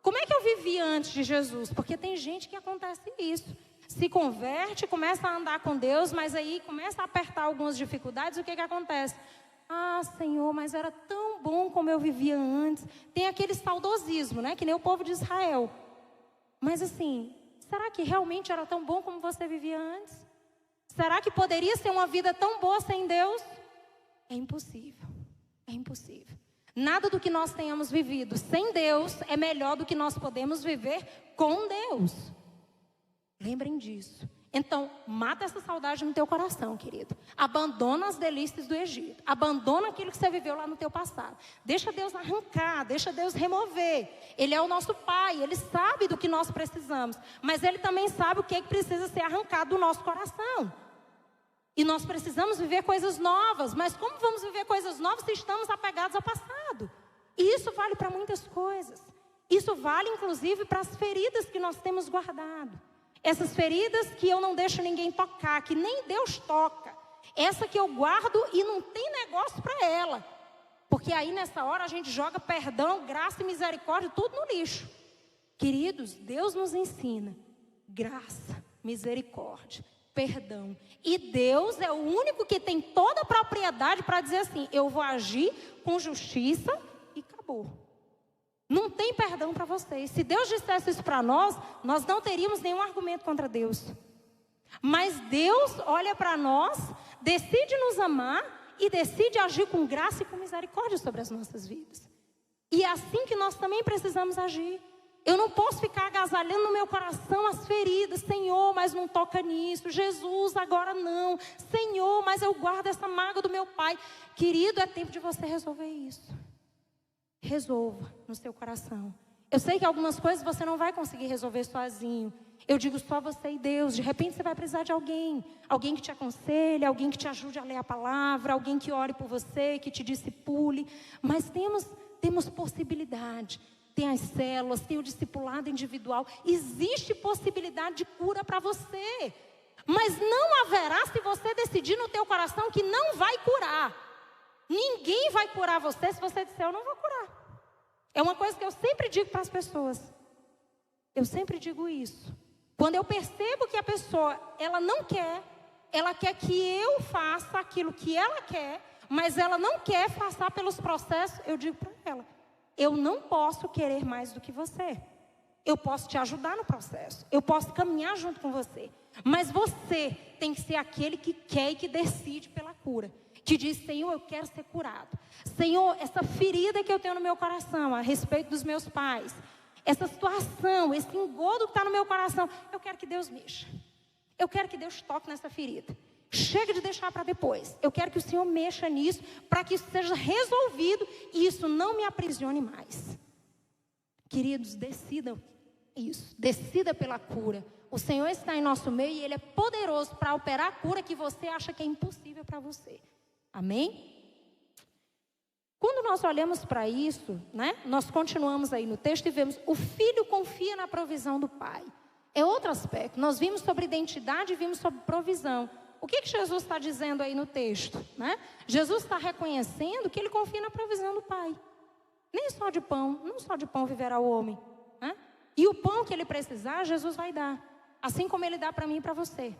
[SPEAKER 1] Como é que eu vivia antes de Jesus? Porque tem gente que acontece isso. Se converte, começa a andar com Deus, mas aí começa a apertar algumas dificuldades, o que acontece? Ah, Senhor, mas era tão bom como eu vivia antes. Tem aquele saudosismo, né? Que nem o povo de Israel. Mas assim, será que realmente era tão bom como você vivia antes? Será que poderia ser uma vida tão boa sem Deus? É impossível. É impossível. Nada do que nós tenhamos vivido sem Deus é melhor do que nós podemos viver com Deus. Lembrem disso. Então, mata essa saudade no teu coração, querido. Abandona as delícias do Egito. Abandona aquilo que você viveu lá no teu passado. Deixa Deus arrancar, deixa Deus remover. Ele é o nosso Pai, Ele sabe do que nós precisamos. Mas Ele também sabe o que precisa ser arrancado do nosso coração. E nós precisamos viver coisas novas. Mas como vamos viver coisas novas se estamos apegados ao passado? E isso vale para muitas coisas. Isso vale, inclusive, para as feridas que nós temos guardado. Essas feridas que eu não deixo ninguém tocar, que nem Deus toca. Essa que eu guardo e não tem negócio para ela. Porque aí nessa hora a gente joga perdão, graça e misericórdia, tudo no lixo. Queridos, Deus nos ensina graça, misericórdia, perdão. E Deus é o único que tem toda a propriedade para dizer assim, eu vou agir com justiça e acabou. Não tem perdão para vocês. Se Deus dissesse isso para nós, nós não teríamos nenhum argumento contra Deus. Mas Deus olha para nós, decide nos amar e decide agir com graça e com misericórdia sobre as nossas vidas. E é assim que nós também precisamos agir. Eu não posso ficar agasalhando no meu coração as feridas. Senhor, mas não toca nisso. Jesus, agora não. Senhor, mas eu guardo essa mágoa do meu pai. Querido, é tempo de você resolver isso. Resolva no seu coração. Eu sei que algumas coisas você não vai conseguir resolver sozinho. Eu digo só você e Deus. De repente você vai precisar de alguém. Alguém que te aconselhe, alguém que te ajude a ler a palavra, alguém que ore por você, que te discipule. Mas temos possibilidade. Tem as células, tem o discipulado individual. Existe possibilidade de cura para você. Mas não haverá se você decidir no teu coração que não vai curar. Ninguém vai curar você se você disser, eu não vou curar. É uma coisa que eu sempre digo para as pessoas. Eu sempre digo isso. Quando eu percebo que a pessoa, ela não quer, ela quer que eu faça aquilo que ela quer, mas ela não quer passar pelos processos, eu digo para ela, eu não posso querer mais do que você. Eu posso te ajudar no processo, eu posso caminhar junto com você, mas você tem que ser aquele que quer e que decide pela cura. Que diz, Senhor, eu quero ser curado. Senhor, essa ferida que eu tenho no meu coração a respeito dos meus pais, essa situação, esse engodo que está no meu coração, eu quero que Deus mexa. Eu quero que Deus toque nessa ferida. Chega de deixar para depois. Eu quero que o Senhor mexa nisso, para que isso seja resolvido e isso não me aprisione mais. Queridos, decidam isso. Decida pela cura. O Senhor está em nosso meio e Ele é poderoso para operar a cura que você acha que é impossível para você. Amém? Quando nós olhamos para isso, né, nós continuamos aí no texto e vemos, o filho confia na provisão do pai. É outro aspecto. Nós vimos sobre identidade e vimos sobre provisão. O que Jesus está dizendo aí no texto? Né? Jesus está reconhecendo que ele confia na provisão do pai. Nem só de pão, não só de pão viverá o homem. Né? E o pão que ele precisar, Jesus vai dar. Assim como ele dá para mim e para você.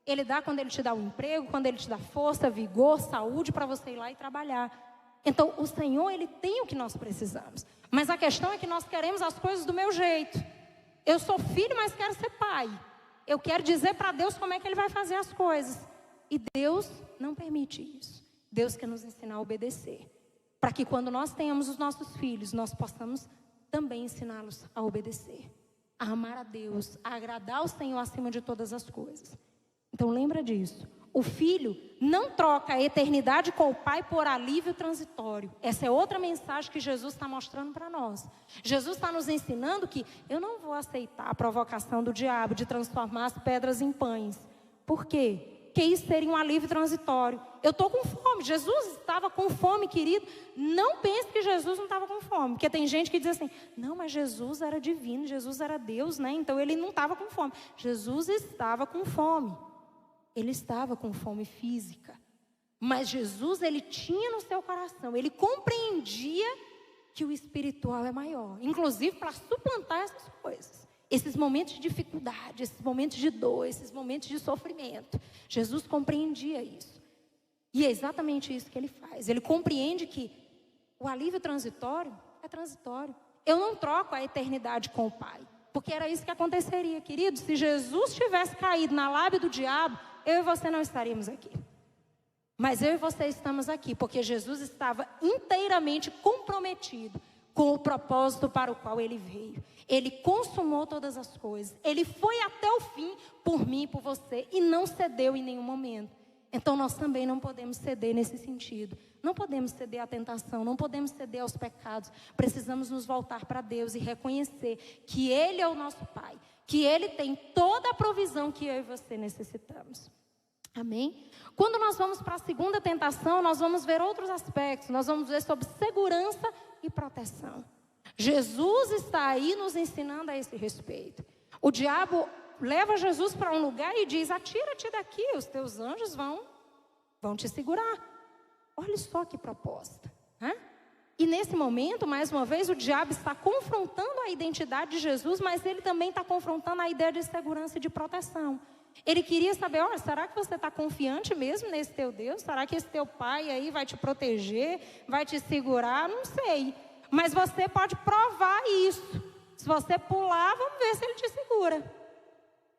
[SPEAKER 1] Ele dá quando ele te dá o emprego, quando ele te dá força, vigor, saúde para você ir lá e trabalhar. Então, o Senhor, Ele tem o que nós precisamos. Mas a questão é que nós queremos as coisas do meu jeito. Eu sou filho, mas quero ser pai. Eu quero dizer para Deus como é que Ele vai fazer as coisas. E Deus não permite isso. Deus quer nos ensinar a obedecer. Para que quando nós tenhamos os nossos filhos, nós possamos também ensiná-los a obedecer. A amar a Deus, a agradar o Senhor acima de todas as coisas. Então lembra disso. O filho não troca a eternidade com o pai por alívio transitório. Essa é outra mensagem que Jesus está mostrando para nós. Jesus está nos ensinando que eu não vou aceitar a provocação do diabo de transformar as pedras em pães. Por quê? Porque isso seria um alívio transitório. Eu estou com fome. Jesus estava com fome, querido. Não pense que Jesus não estava com fome. Porque tem gente que diz assim, não, mas Jesus era divino, Jesus era Deus, né? Então ele não estava com fome. Jesus estava com fome. Ele estava com fome física. Mas Jesus, ele tinha no seu coração, ele compreendia que o espiritual é maior. Inclusive para suplantar essas coisas. Esses momentos de dificuldade, esses momentos de dor, esses momentos de sofrimento. Jesus compreendia isso. E é exatamente isso que ele faz. Ele compreende que o alívio transitório é transitório. Eu não troco a eternidade com o Pai. Porque era isso que aconteceria, querido. Se Jesus tivesse caído na lábia do diabo, eu e você não estaríamos aqui. Mas eu e você estamos aqui, porque Jesus estava inteiramente comprometido com o propósito para o qual ele veio. Ele consumou todas as coisas. Ele foi até o fim por mim e por você e não cedeu em nenhum momento. Então nós também não podemos ceder nesse sentido. Não podemos ceder à tentação, não podemos ceder aos pecados. Precisamos nos voltar para Deus e reconhecer que Ele é o nosso Pai. Que Ele tem toda a provisão que eu e você necessitamos. Amém? Quando nós vamos para a segunda tentação, nós vamos ver outros aspectos. Nós vamos ver sobre segurança e proteção. Jesus está aí nos ensinando a esse respeito. O diabo leva Jesus para um lugar e diz, atira-te daqui, os teus anjos vão te segurar. Olha só que proposta. Né? E nesse momento, mais uma vez, o diabo está confrontando a identidade de Jesus, mas ele também está confrontando a ideia de segurança e de proteção. Ele queria saber, olha, será que você está confiante mesmo nesse teu Deus? Será que esse teu pai aí vai te proteger, vai te segurar? Não sei. Mas você pode provar isso. Se você pular, vamos ver se ele te segura.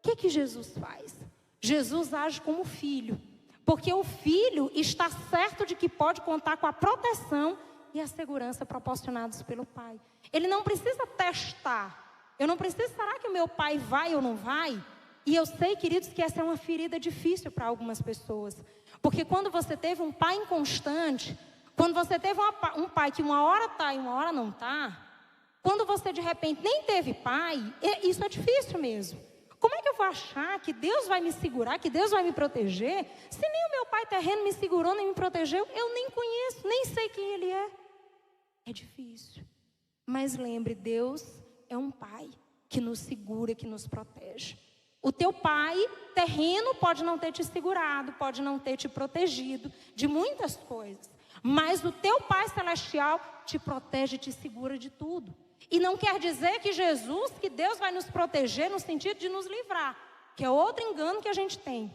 [SPEAKER 1] O que Jesus faz? Jesus age como filho. Porque o filho está certo de que pode contar com a proteção e a segurança proporcionados pelo pai. Ele não precisa testar. Eu não preciso, será que o meu pai vai ou não vai? E eu sei, queridos, que essa é uma ferida difícil para algumas pessoas. Porque quando você teve um pai inconstante, quando você teve um pai que uma hora está e uma hora não está, Quando você de repente nem teve pai, isso é difícil mesmo. Como é que eu vou achar que Deus vai me segurar, que Deus vai me proteger, se nem o meu pai terreno me segurou, nem me protegeu? Eu nem conheço, nem sei quem ele é. É difícil. Mas lembre, Deus é um pai que nos segura, que nos protege. O teu pai terreno pode não ter te segurado, pode não ter te protegido de muitas coisas. Mas o teu pai celestial te protege e te segura de tudo. E não quer dizer que Jesus, que Deus vai nos proteger no sentido de nos livrar, que é outro engano que a gente tem,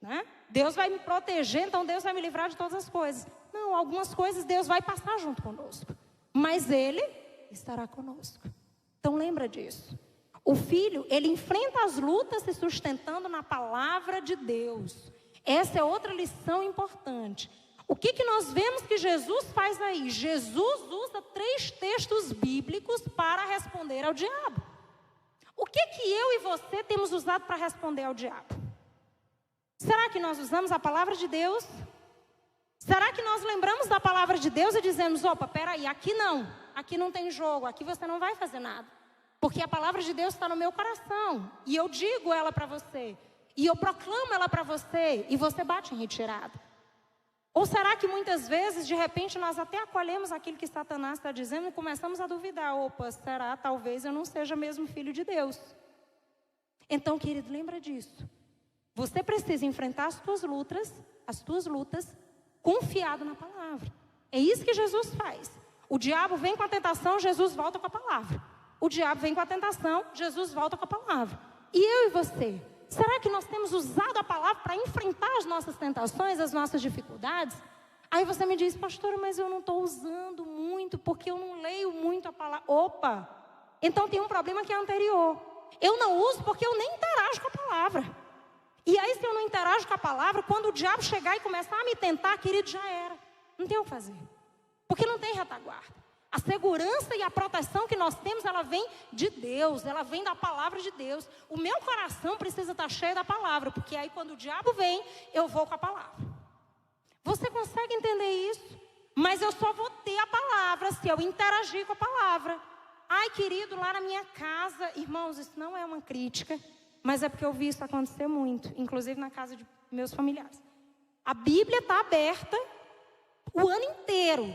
[SPEAKER 1] né? Deus vai me proteger, então Deus vai me livrar de todas as coisas. Não, algumas coisas Deus vai passar junto conosco, mas Ele estará conosco. Então lembra disso. O filho, ele enfrenta as lutas se sustentando na palavra de Deus. Essa é outra lição importante. O que nós vemos que Jesus faz aí? Jesus usa 3 textos bíblicos para responder ao diabo. O que eu e você temos usado para responder ao diabo? Será que nós usamos a palavra de Deus? Será que nós lembramos da palavra de Deus e dizemos, opa, peraí, aqui não tem jogo, aqui você não vai fazer nada. Porque a palavra de Deus está no meu coração, e eu digo ela para você, e eu proclamo ela para você, e você bate em retirada. Ou será que muitas vezes, de repente, nós até acolhemos aquilo que Satanás está dizendo e começamos a duvidar, opa, será, talvez eu não seja mesmo filho de Deus. Então, querido, lembra disso. Você precisa enfrentar as tuas lutas, confiado na palavra. É isso que Jesus faz. O diabo vem com a tentação, Jesus volta com a palavra. O diabo vem com a tentação, Jesus volta com a palavra. E eu e você? Será que nós temos usado a palavra para enfrentar as nossas tentações, as nossas dificuldades? Aí você me diz, pastora, mas eu não estou usando muito, porque eu não leio muito a palavra. Opa! Então tem um problema que é anterior. Eu não uso porque eu nem interajo com a palavra. E aí, se eu não interajo com a palavra, quando o diabo chegar e começar a me tentar, querido, já era. Não tem o que fazer. Porque não tem retaguarda. A segurança e a proteção que nós temos, ela vem de Deus, ela vem da palavra de Deus. O meu coração precisa estar cheio da palavra, porque aí quando o diabo vem, eu vou com a palavra. Você consegue entender isso? Mas eu só vou ter a palavra se eu interagir com a palavra. Ai, querido, lá na minha casa, irmãos, isso não é uma crítica, mas é porque eu vi isso acontecer muito, inclusive na casa de meus familiares. A Bíblia está aberta o ano inteiro.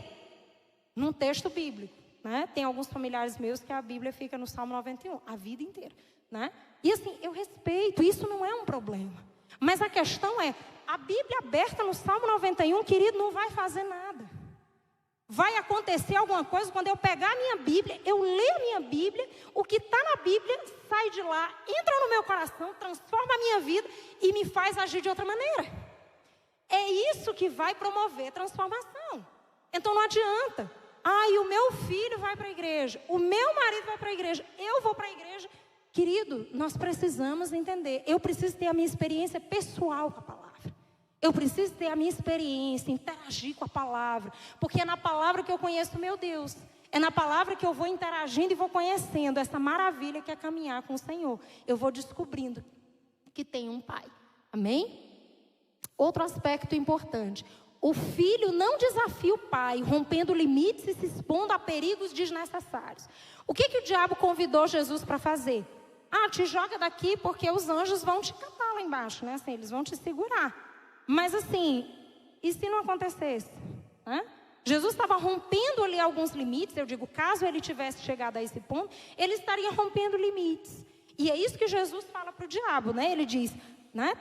[SPEAKER 1] Num texto bíblico, né? Tem alguns familiares meus que a Bíblia fica no Salmo 91, a vida inteira, né? E assim, eu respeito, isso não é um problema. Mas a questão é, a Bíblia aberta no Salmo 91, querido, não vai fazer nada. Vai acontecer alguma coisa quando eu pegar a minha Bíblia, eu ler a minha Bíblia, o que está na Bíblia sai de lá, entra no meu coração, transforma a minha vida e me faz agir de outra maneira. É isso que vai promover transformação. Então não adianta. E o meu filho vai para a igreja, o meu marido vai para a igreja, eu vou para a igreja. Querido, nós precisamos entender. Eu preciso ter a minha experiência pessoal com a palavra. Eu preciso ter a minha experiência, interagir com a palavra. Porque é na palavra que eu conheço o meu Deus. É na palavra que eu vou interagindo e vou conhecendo essa maravilha que é caminhar com o Senhor. Eu vou descobrindo que tem um pai. Amém? Outro aspecto importante. O filho não desafia o pai, rompendo limites e se expondo a perigos desnecessários. O que o diabo convidou Jesus para fazer? Te joga daqui porque os anjos vão te catar lá embaixo, né? Assim, eles vão te segurar. Mas assim, e se não acontecesse? Jesus estava rompendo ali alguns limites. Eu digo, caso ele tivesse chegado a esse ponto, ele estaria rompendo limites. E é isso que Jesus fala para o diabo, né? Ele diz...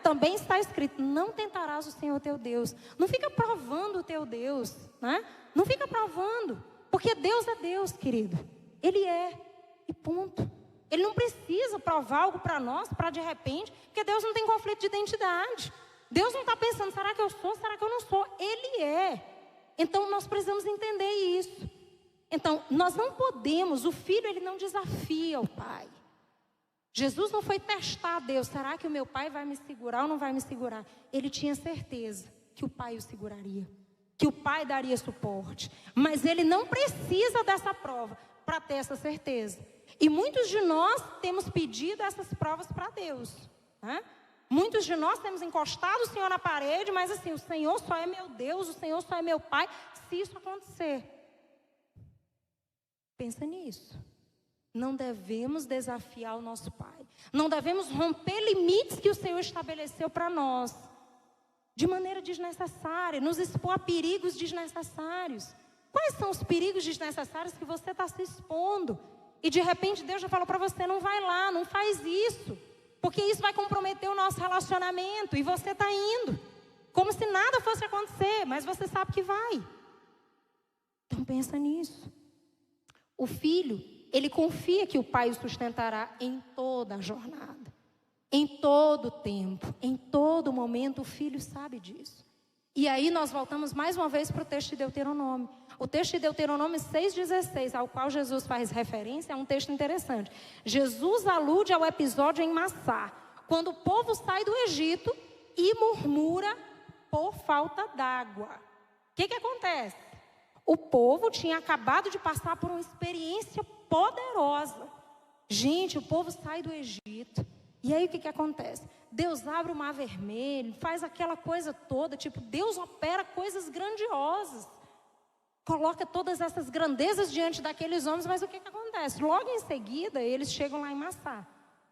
[SPEAKER 1] Também está escrito, não tentarás o Senhor teu Deus. Não fica provando o teu Deus, né? Não fica provando, porque Deus é Deus, querido. Ele é, e ponto. Ele não precisa provar algo para nós, para de repente, porque Deus não tem conflito de identidade. Deus não está pensando, será que eu sou, será que eu não sou? Ele é. Então nós precisamos entender isso. Então nós não podemos, o filho ele não desafia o pai. Jesus não foi testar Deus, será que o meu pai vai me segurar ou não vai me segurar? Ele tinha certeza que o pai o seguraria, que o pai daria suporte. Mas ele não precisa dessa prova para ter essa certeza. E muitos de nós temos pedido essas provas para Deus, né? Muitos de nós temos encostado o Senhor na parede, mas assim, o Senhor só é meu Deus, o Senhor só é meu pai, se isso acontecer. Pensa nisso. Não devemos desafiar o nosso Pai. Não devemos romper limites que o Senhor estabeleceu para nós. De maneira desnecessária, nos expor a perigos desnecessários. Quais são os perigos desnecessários que você está se expondo? E de repente Deus já falou para você, não vai lá, não faz isso. Porque isso vai comprometer o nosso relacionamento. E você está indo. Como se nada fosse acontecer, mas você sabe que vai. Então pensa nisso. O filho, ele confia que o pai o sustentará em toda a jornada. Em todo o tempo, em todo momento, o filho sabe disso. E aí nós voltamos mais uma vez para o texto de Deuteronômio. O texto de Deuteronômio 6,16, ao qual Jesus faz referência, é um texto interessante. Jesus alude ao episódio em Massá, quando o povo sai do Egito e murmura por falta d'água. O que acontece? O povo tinha acabado de passar por uma experiência poderosa. Gente, o povo sai do Egito. E aí o que acontece? Deus abre o mar vermelho, faz aquela coisa toda, tipo, Deus opera coisas grandiosas. Coloca todas essas grandezas diante daqueles homens, mas o que acontece? Logo em seguida, eles chegam lá em Massá.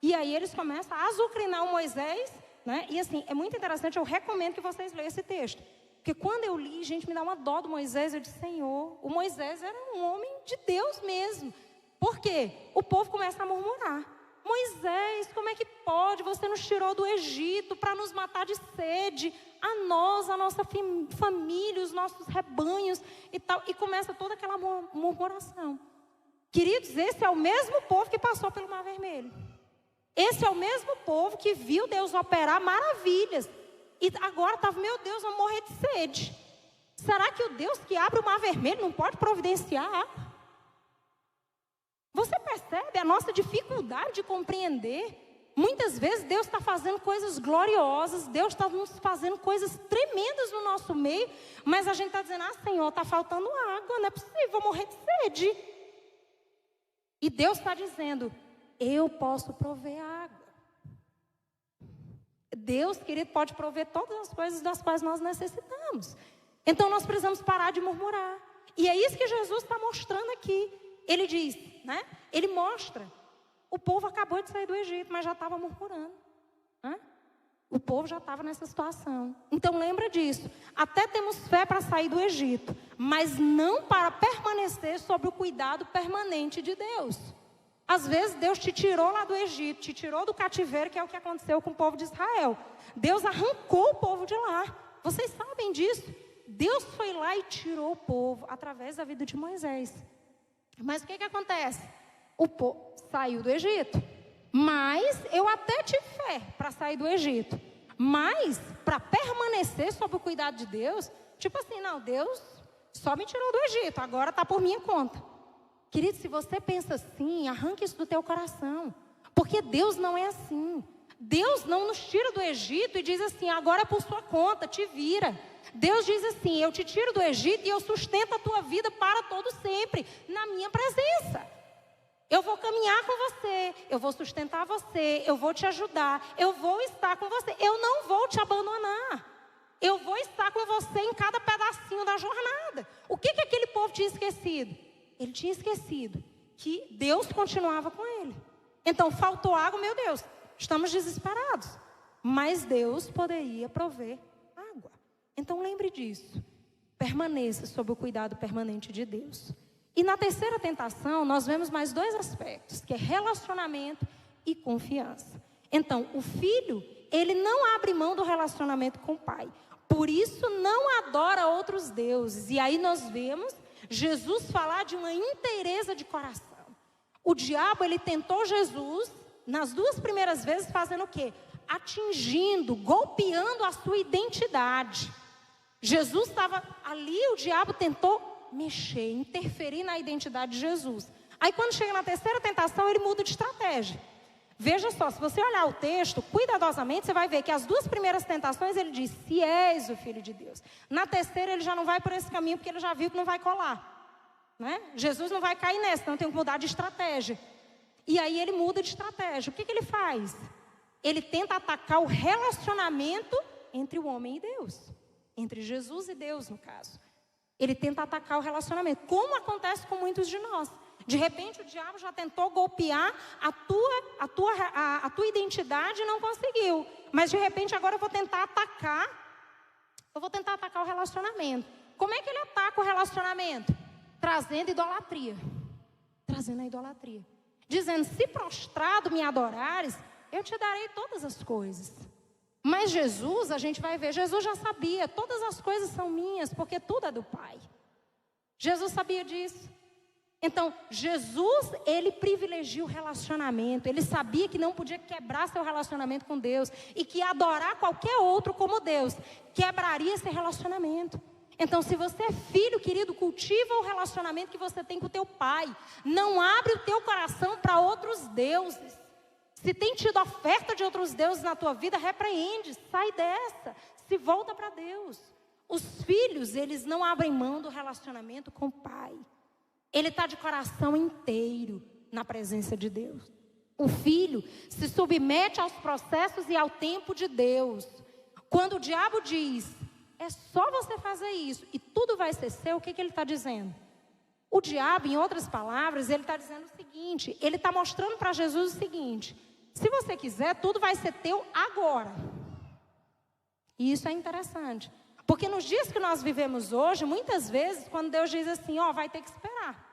[SPEAKER 1] E aí eles começam a azucrinar o Moisés, né? E assim, é muito interessante, eu recomendo que vocês leiam esse texto. Porque quando eu li, gente, me dá uma dó do Moisés, eu disse, Senhor, o Moisés era um homem de Deus mesmo. Por quê? O povo começa a murmurar. Moisés, como é que pode? Você nos tirou do Egito para nos matar de sede, a nós, a nossa família, os nossos rebanhos e tal. E começa toda aquela murmuração. Queridos, esse é o mesmo povo que passou pelo Mar Vermelho. Esse é o mesmo povo que viu Deus operar maravilhas. E agora estava, meu Deus, vamos morrer de sede. Será que o Deus que abre o Mar Vermelho não pode providenciar água? Você percebe a nossa dificuldade de compreender? Muitas vezes Deus está fazendo coisas gloriosas, Deus está nos fazendo coisas tremendas no nosso meio, mas a gente está dizendo, Senhor, está faltando água, não é possível, vou morrer de sede. E Deus está dizendo, eu posso prover água. Deus, querido, pode prover todas as coisas das quais nós necessitamos. Então nós precisamos parar de murmurar. E é isso que Jesus está mostrando aqui. Ele diz, né? Ele mostra. O povo acabou de sair do Egito, mas já estava murmurando. Né? O povo já estava nessa situação. Então lembra disso. Até temos fé para sair do Egito, mas não para permanecer sob o cuidado permanente de Deus. Às vezes Deus te tirou lá do Egito, te tirou do cativeiro, que é o que aconteceu com o povo de Israel. Deus arrancou o povo de lá. Vocês sabem disso. Deus foi lá e tirou o povo através da vida de Moisés. Mas o que acontece? O povo saiu do Egito. Mas eu até tive fé para sair do Egito. Mas para permanecer sob o cuidado de Deus, tipo assim, não, Deus só me tirou do Egito, agora está por minha conta. Querido, se você pensa assim, arranque isso do teu coração. Porque Deus não é assim. Deus não nos tira do Egito e diz assim, agora é por sua conta, te vira. Deus diz assim, eu te tiro do Egito e eu sustento a tua vida para todo sempre, na minha presença. Eu vou caminhar com você, eu vou sustentar você, eu vou te ajudar, eu vou estar com você, eu não vou te abandonar. Eu vou estar com você em cada pedacinho da jornada. O que aquele povo tinha esquecido? Ele tinha esquecido que Deus continuava com ele. Então faltou água, meu Deus, estamos desesperados. Mas Deus poderia prover água. Então lembre disso. Permaneça sob o cuidado permanente de Deus. E na terceira tentação, nós vemos mais dois aspectos, que é relacionamento e confiança. Então, o filho, ele não abre mão do relacionamento com o pai. Por isso, não adora outros deuses. E aí nós vemos Jesus falar de uma inteireza de coração. O diabo, ele tentou Jesus, nas duas primeiras vezes, fazendo o quê? Atingindo, golpeando a sua identidade. Jesus estava ali, o diabo tentou mexer, interferir na identidade de Jesus. Aí quando chega na terceira tentação, ele muda de estratégia. Veja só, se você olhar o texto cuidadosamente, você vai ver que as duas primeiras tentações ele diz, se és o Filho de Deus. Na terceira ele já não vai por esse caminho, porque ele já viu que não vai colar, né? Jesus não vai cair nessa, então tem que mudar de estratégia. E aí ele muda de estratégia. O que ele faz? Ele tenta atacar o relacionamento entre o homem e Deus. Entre Jesus e Deus, no caso. Ele tenta atacar o relacionamento, como acontece com muitos de nós. De repente o diabo já tentou golpear a tua identidade e não conseguiu. Mas de repente agora eu vou tentar atacar o relacionamento. Como é que ele ataca o relacionamento? Trazendo idolatria. Trazendo a idolatria. Dizendo, se prostrado me adorares, eu te darei todas as coisas. Mas Jesus, a gente vai ver, Jesus já sabia, todas as coisas são minhas, porque tudo é do Pai. Jesus sabia disso. Então, Jesus, ele privilegia o relacionamento. Ele sabia que não podia quebrar seu relacionamento com Deus. E que adorar qualquer outro como Deus quebraria esse relacionamento. Então, se você é filho, querido, cultiva o relacionamento que você tem com o teu pai. Não abre o teu coração para outros deuses. Se tem tido oferta de outros deuses na tua vida, repreende, sai dessa, se volta para Deus. Os filhos, eles não abrem mão do relacionamento com o pai. Ele está de coração inteiro na presença de Deus. O filho se submete aos processos e ao tempo de Deus. Quando o diabo diz, é só você fazer isso e tudo vai ser seu, o que ele está dizendo? O diabo, em outras palavras, ele está dizendo o seguinte, ele está mostrando para Jesus o seguinte, se você quiser, tudo vai ser teu agora. E isso é interessante. Porque nos dias que nós vivemos hoje, muitas vezes, quando Deus diz assim, ó, vai ter que esperar.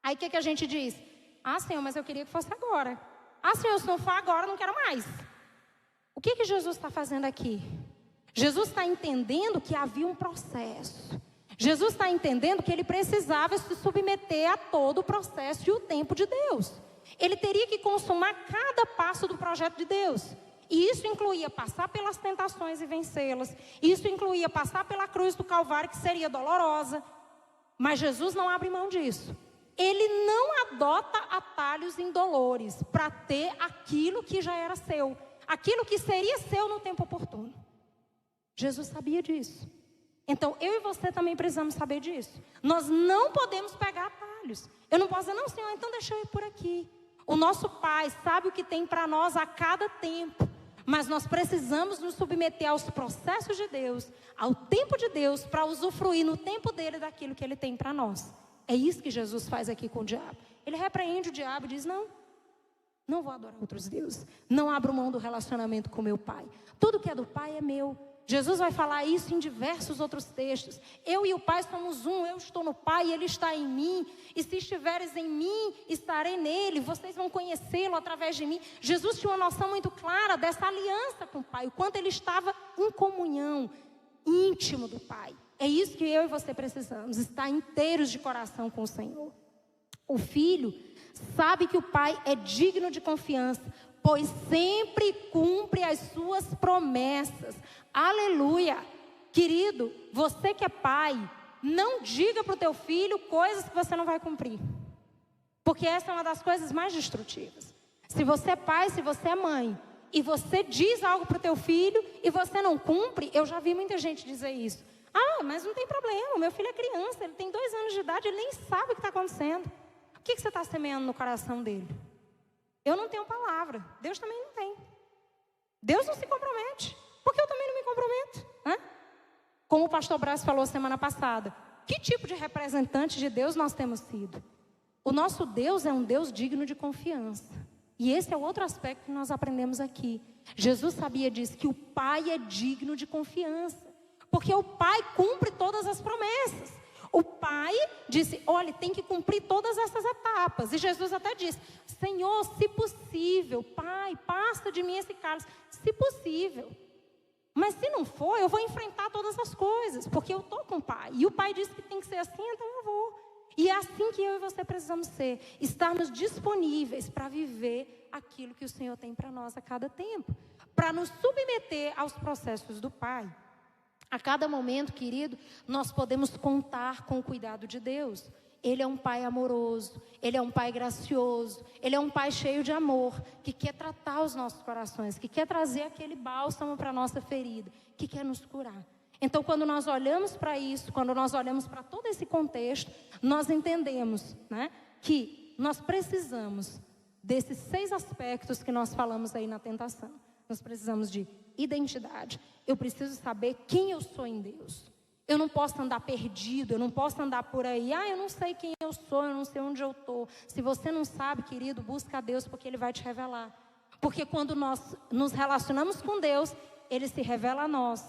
[SPEAKER 1] Aí o que a gente diz? Ah, Senhor, mas eu queria que fosse agora. Ah, Senhor, se não for agora, eu não quero mais. O que Jesus está fazendo aqui? Jesus está entendendo que havia um processo. Jesus está entendendo que ele precisava se submeter a todo o processo e o tempo de Deus. Ele teria que consumar cada passo do projeto de Deus. E isso incluía passar pelas tentações e vencê-las. Isso incluía passar pela cruz do Calvário, que seria dolorosa. Mas Jesus não abre mão disso. Ele não adota atalhos indolores para ter aquilo que já era seu. Aquilo que seria seu no tempo oportuno. Jesus sabia disso. Então, eu e você também precisamos saber disso. Nós não podemos pegar atalhos. Eu não posso dizer, não, Senhor, então deixa eu ir por aqui. O nosso Pai sabe o que tem para nós a cada tempo. Mas nós precisamos nos submeter aos processos de Deus, ao tempo de Deus, para usufruir no tempo dele daquilo que ele tem para nós. É isso que Jesus faz aqui com o diabo. Ele repreende o diabo e diz, não vou adorar outros deuses. Não abro mão do relacionamento com meu Pai. Tudo que é do Pai é meu. Jesus vai falar isso em diversos outros textos. Eu e o Pai somos um, eu estou no Pai e Ele está em mim. E se estiveres em mim, estarei nele. Vocês vão conhecê-lo através de mim. Jesus tinha uma noção muito clara dessa aliança com o Pai. O quanto ele estava em comunhão, íntimo do Pai. É isso que eu e você precisamos. Estar inteiros de coração com o Senhor. O filho sabe que o Pai é digno de confiança, pois sempre cumpre as suas promessas. Aleluia! Querido, você que é pai, não diga para o teu filho coisas que você não vai cumprir. Porque essa é uma das coisas mais destrutivas. Se você é pai, se você é mãe, e você diz algo para o teu filho e você não cumpre, eu já vi muita gente dizer isso. Ah, mas não tem problema, meu filho é criança, ele tem 2 anos de idade, ele nem sabe o que está acontecendo. O que você está semeando no coração dele? Eu não tenho palavra, Deus também não tem. Deus não se compromete, porque eu também não me comprometo, né? Como o pastor Brás falou semana passada, que tipo de representante de Deus nós temos sido? O nosso Deus é um Deus digno de confiança. E esse é o outro aspecto que nós aprendemos aqui. Jesus sabia disso, que o Pai é digno de confiança. Porque o Pai cumpre todas as promessas. O Pai disse, olha, tem que cumprir todas essas etapas. E Jesus até disse, Senhor, se possível, Pai, passa de mim esse cálice. Se possível. Mas se não for, eu vou enfrentar todas as coisas. Porque eu estou com o Pai. E o Pai disse que tem que ser assim, então eu vou. E é assim que eu e você precisamos ser. Estarmos disponíveis para viver aquilo que o Senhor tem para nós a cada tempo. Para nos submeter aos processos do Pai. A cada momento, querido, nós podemos contar com o cuidado de Deus. Ele é um Pai amoroso, Ele é um Pai gracioso, Ele é um Pai cheio de amor, que quer tratar os nossos corações, que quer trazer aquele bálsamo para a nossa ferida, que quer nos curar. Então, quando nós olhamos para isso, quando nós olhamos para todo esse contexto, nós entendemos, né, que nós precisamos desses 6 aspectos que nós falamos aí na tentação. Nós precisamos de identidade. Eu preciso saber quem eu sou em Deus. Eu não posso andar perdido, eu não posso andar por aí. Eu não sei quem eu eu sou, eu não sei onde eu estou. Se você não sabe, querido, busca a Deus, porque Ele vai te revelar. Porque quando nós nos relacionamos com Deus, Ele se revela a nós.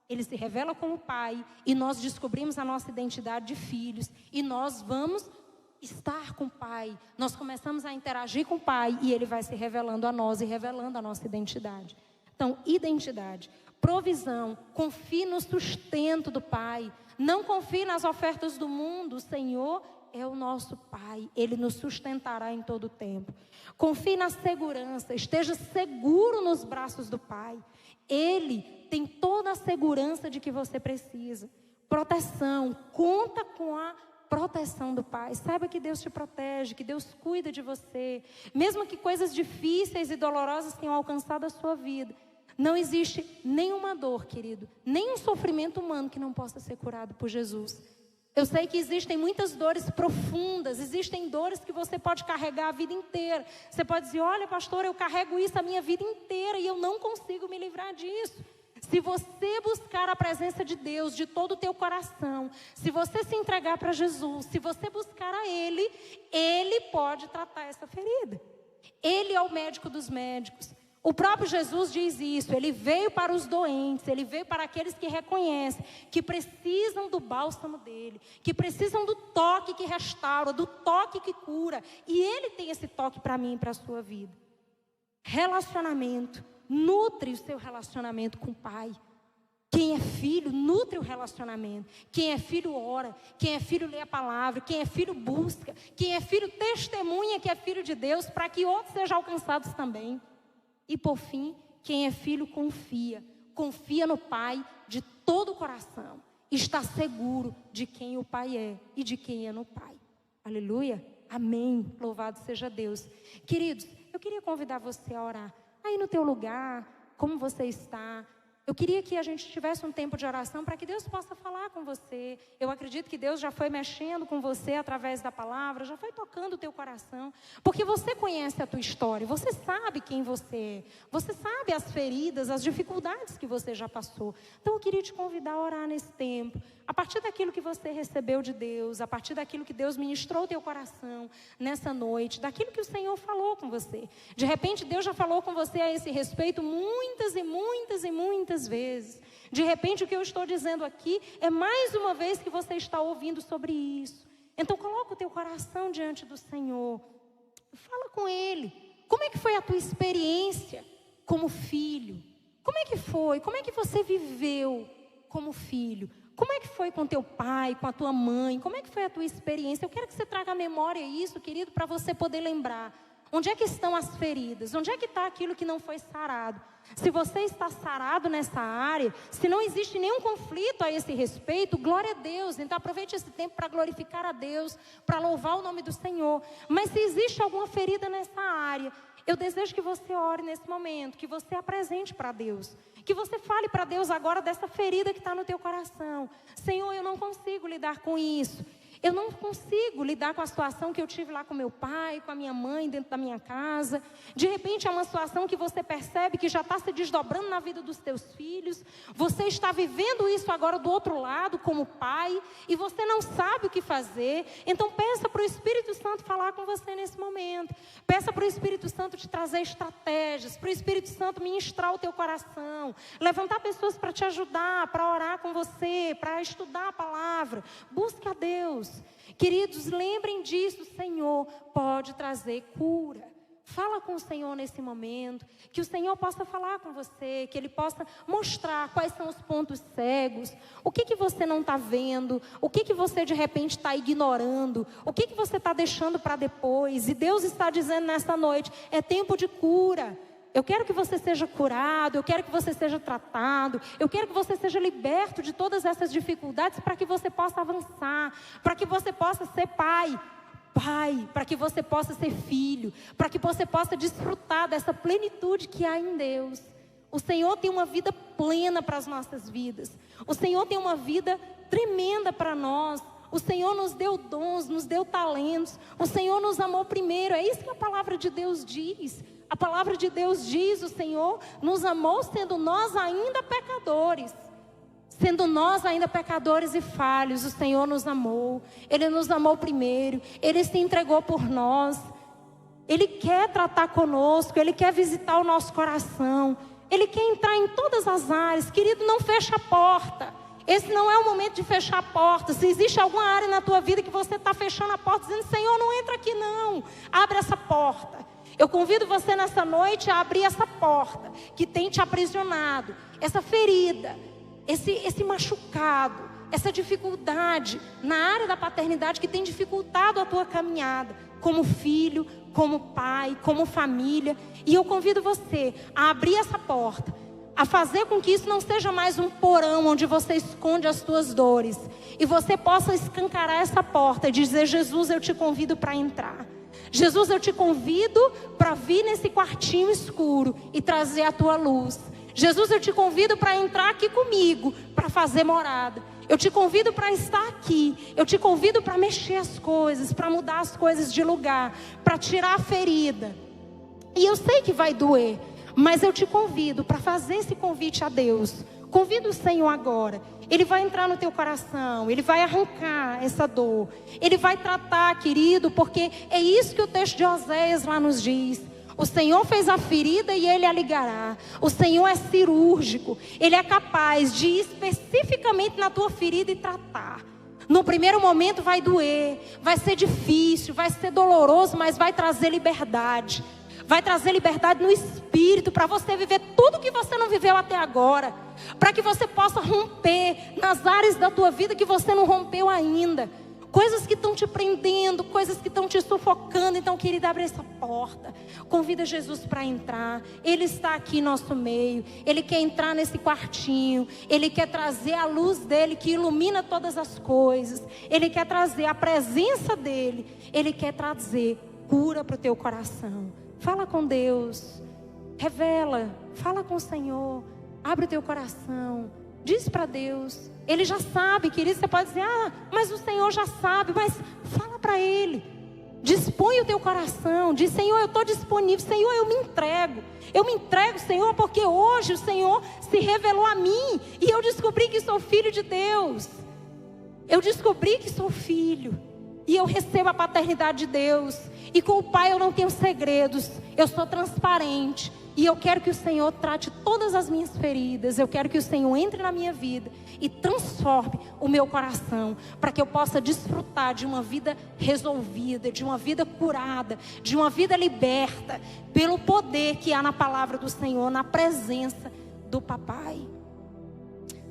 [SPEAKER 1] Ele se revela como Pai, e nós descobrimos a nossa identidade de filhos, e nós vamos estar com o Pai. Nós começamos a interagir com o Pai, e Ele vai se revelando a nós e revelando a nossa identidade. Então, identidade, provisão, confie no sustento do Pai. Não confie nas ofertas do mundo. O Senhor é o nosso Pai, Ele nos sustentará em todo o tempo. Confie na segurança, esteja seguro nos braços do Pai. Ele tem toda a segurança de que você precisa. Proteção, conta com a proteção do Pai. Saiba que Deus te protege, que Deus cuida de você. Mesmo que coisas difíceis e dolorosas tenham alcançado a sua vida, não existe nenhuma dor, querido, nenhum sofrimento humano que não possa ser curado por Jesus. Eu sei que existem muitas dores profundas, existem dores que você pode carregar a vida inteira. Você pode dizer, olha pastor, eu carrego isso a minha vida inteira e eu não consigo me livrar disso. Se você buscar a presença de Deus de todo o teu coração, se você se entregar para Jesus, se você buscar a Ele, Ele pode tratar essa ferida. Ele é o médico dos médicos. O próprio Jesus diz isso, Ele veio para os doentes, Ele veio para aqueles que reconhecem, que precisam do bálsamo dEle, que precisam do toque que restaura, do toque que cura. E Ele tem esse toque para mim e para a sua vida. Relacionamento, nutre o seu relacionamento com o Pai. Quem é filho, nutre o relacionamento. Quem é filho, ora. Quem é filho, lê a palavra. Quem é filho, busca. Quem é filho, testemunha que é filho de Deus, para que outros sejam alcançados também. E por fim, quem é filho confia. Confia no Pai de todo o coração. Está seguro de quem o Pai é e de quem é no Pai. Aleluia. Amém. Louvado seja Deus. Queridos, eu queria convidar você a orar. Aí no teu lugar, como você está? Eu queria que a gente tivesse um tempo de oração para que Deus possa falar com você. Eu acredito que Deus já foi mexendo com você através da palavra, já foi tocando o teu coração. Porque você conhece a tua história, você sabe quem você é. Você sabe as feridas, as dificuldades que você já passou. Então eu queria te convidar a orar nesse tempo. A partir daquilo que você recebeu de Deus, a partir daquilo que Deus ministrou o teu coração nessa noite, daquilo que o Senhor falou com você. De repente Deus já falou com você a esse respeito muitas e muitas e muitas vezes. De repente o que eu estou dizendo aqui é mais uma vez que você está ouvindo sobre isso. Então coloca o teu coração diante do Senhor. Fala com Ele. Como é que foi a tua experiência como filho? Como é que foi? Como é que você viveu como filho? Como é que foi com teu pai, com a tua mãe? Como é que foi a tua experiência? Eu quero que você traga à memória isso, querido, para você poder lembrar. Onde é que estão as feridas? Onde é que está aquilo que não foi sarado? Se você está sarado nessa área, se não existe nenhum conflito a esse respeito, glória a Deus. Então aproveite esse tempo para glorificar a Deus, para louvar o nome do Senhor. Mas se existe alguma ferida nessa área, eu desejo que você ore nesse momento, que você apresente para Deus. Que você fale para Deus agora dessa ferida que está no teu coração. Senhor, eu não consigo lidar com isso. Eu não consigo lidar com a situação que eu tive lá com meu pai, com a minha mãe, dentro da minha casa. De repente é uma situação que você percebe que já está se desdobrando na vida dos teus filhos. Você está vivendo isso agora do outro lado, como pai, e você não sabe o que fazer. Então peça para o Espírito Santo falar com você nesse momento. Peça para o Espírito Santo te trazer estratégias, para o Espírito Santo ministrar o teu coração. Levantar pessoas para te ajudar, para orar com você, para estudar a palavra. Busque a Deus. Queridos, lembrem disso, o Senhor pode trazer cura. Fala com o Senhor nesse momento, que o Senhor possa falar com você, que Ele possa mostrar quais são os pontos cegos, o que você não está vendo, o que você de repente está ignorando, o que você está deixando para depois. E Deus está dizendo nessa noite, é tempo de cura. Eu quero que você seja curado, eu quero que você seja tratado, eu quero que você seja liberto de todas essas dificuldades para que você possa avançar, para que você possa ser pai, para que você possa ser filho, para que você possa desfrutar dessa plenitude que há em Deus. O Senhor tem uma vida plena para as nossas vidas, o Senhor tem uma vida tremenda para nós. O Senhor nos deu dons, nos deu talentos, o Senhor nos amou primeiro, é isso que a palavra de Deus diz. A palavra de Deus diz, o Senhor nos amou sendo nós ainda pecadores. Sendo nós ainda pecadores e falhos, o Senhor nos amou. Ele nos amou primeiro. Ele se entregou por nós. Ele quer tratar conosco. Ele quer visitar o nosso coração. Ele quer entrar em todas as áreas. Querido, não fecha a porta. Esse não é o momento de fechar a porta. Se existe alguma área na tua vida que você está fechando a porta, dizendo: Senhor, não entra aqui não. Abre essa porta. Eu convido você nessa noite a abrir essa porta que tem te aprisionado. Essa ferida. Esse machucado, essa dificuldade na área da paternidade que tem dificultado a tua caminhada, como filho, como pai, como família. E eu convido você a abrir essa porta, a fazer com que isso não seja mais um porão onde você esconde as tuas dores, e você possa escancarar essa porta e dizer: Jesus, eu te convido para entrar. Jesus, eu te convido para vir nesse quartinho escuro e trazer a tua luz. Jesus, eu te convido para entrar aqui comigo, para fazer morada. Eu te convido para estar aqui. Eu te convido para mexer as coisas, para mudar as coisas de lugar, para tirar a ferida. E eu sei que vai doer, mas eu te convido para fazer esse convite a Deus. Convida o Senhor agora. Ele vai entrar no teu coração, Ele vai arrancar essa dor. Ele vai tratar, querido, porque é isso que o texto de Oséias lá nos diz. O Senhor fez a ferida e Ele a ligará. O Senhor é cirúrgico. Ele é capaz de ir especificamente na tua ferida e tratar. No primeiro momento vai doer, vai ser difícil, vai ser doloroso, mas vai trazer liberdade. Vai trazer liberdade no espírito para você viver tudo que você não viveu até agora. Para que você possa romper nas áreas da tua vida que você não rompeu ainda. Coisas que estão te prendendo, coisas que estão te sufocando. Então, querida, abre essa porta. Convida Jesus para entrar. Ele está aqui em nosso meio. Ele quer entrar nesse quartinho. Ele quer trazer a luz dele que ilumina todas as coisas. Ele quer trazer a presença dele. Ele quer trazer cura para o teu coração. Fala com Deus. Revela. Fala com o Senhor. Abre o teu coração. Diz para Deus. Ele já sabe, querido. Você pode dizer: ah, mas o Senhor já sabe. Mas fala para Ele. Dispõe o teu coração. Diz: Senhor, eu estou disponível. Senhor, eu me entrego. Eu me entrego, Senhor, porque hoje o Senhor se revelou a mim. E eu descobri que sou filho de Deus. Eu descobri que sou filho. E eu recebo a paternidade de Deus. E com o Pai eu não tenho segredos. Eu sou transparente. E eu quero que o Senhor trate todas as minhas feridas. Eu quero que o Senhor entre na minha vida e transforme o meu coração, para que eu possa desfrutar de uma vida resolvida, de uma vida curada, de uma vida liberta, pelo poder que há na palavra do Senhor, na presença do Papai.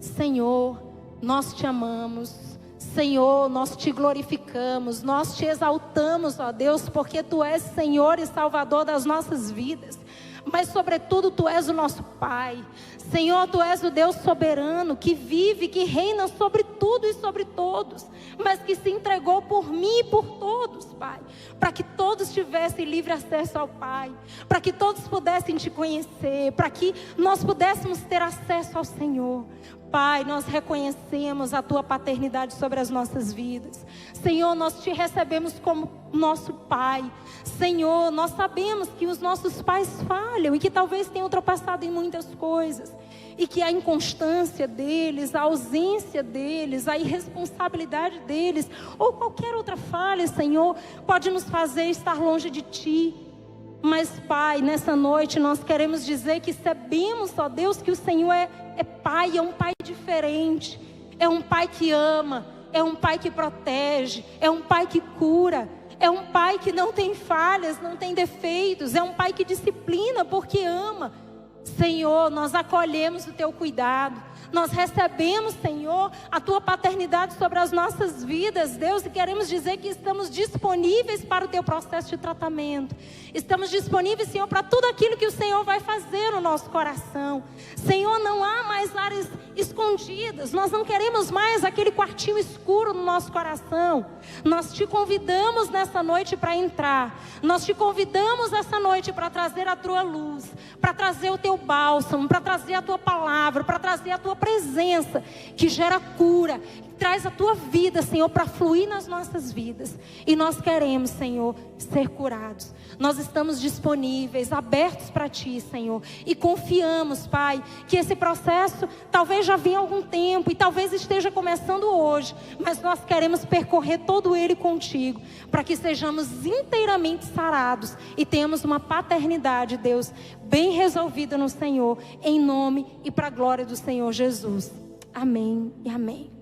[SPEAKER 1] Senhor, nós te amamos. Senhor, nós te glorificamos, nós te exaltamos, ó Deus, porque Tu és Senhor e Salvador das nossas vidas. Mas sobretudo Tu és o nosso Pai. Senhor, Tu és o Deus soberano, que vive, que reina sobre tudo e sobre todos, mas que se entregou por mim e por todos, Pai, para que todos tivessem livre acesso ao Pai, para que todos pudessem Te conhecer, para que nós pudéssemos ter acesso ao Senhor. Pai, nós reconhecemos a Tua paternidade sobre as nossas vidas. Senhor, nós Te recebemos como nosso Pai. Senhor, nós sabemos que os nossos pais falham e que talvez tenham tropeçado em muitas coisas. E que a inconstância deles, a ausência deles, a irresponsabilidade deles, ou qualquer outra falha, Senhor, pode nos fazer estar longe de Ti. Mas, Pai, nessa noite nós queremos dizer que sabemos, ó Deus, que o Senhor é Pai, é um Pai diferente. É um Pai que ama, é um Pai que protege, é um Pai que cura. É um Pai que não tem falhas, não tem defeitos. É um Pai que disciplina porque ama. Senhor, nós acolhemos o Teu cuidado. Nós recebemos, Senhor, a Tua paternidade sobre as nossas vidas, Deus, e queremos dizer que estamos disponíveis para o Teu processo de tratamento. Estamos disponíveis, Senhor, para tudo aquilo que o Senhor vai fazer no nosso coração. Senhor, não há mais áreas escondidas. Nós não queremos mais aquele quartinho escuro no nosso coração. Nós Te convidamos nessa noite para entrar. Nós Te convidamos essa noite para trazer a Tua luz, para trazer o Teu bálsamo, para trazer a Tua palavra, para trazer a Tua presença, que gera cura, traz a tua vida, Senhor, para fluir nas nossas vidas. E nós queremos, Senhor, ser curados. Nós estamos disponíveis, abertos para Ti, Senhor. E confiamos, Pai, que esse processo talvez já venha há algum tempo e talvez esteja começando hoje. Mas nós queremos percorrer todo ele contigo, para que sejamos inteiramente sarados e tenhamos uma paternidade, Deus, bem resolvida no Senhor, em nome e para a glória do Senhor Jesus. Amém e amém.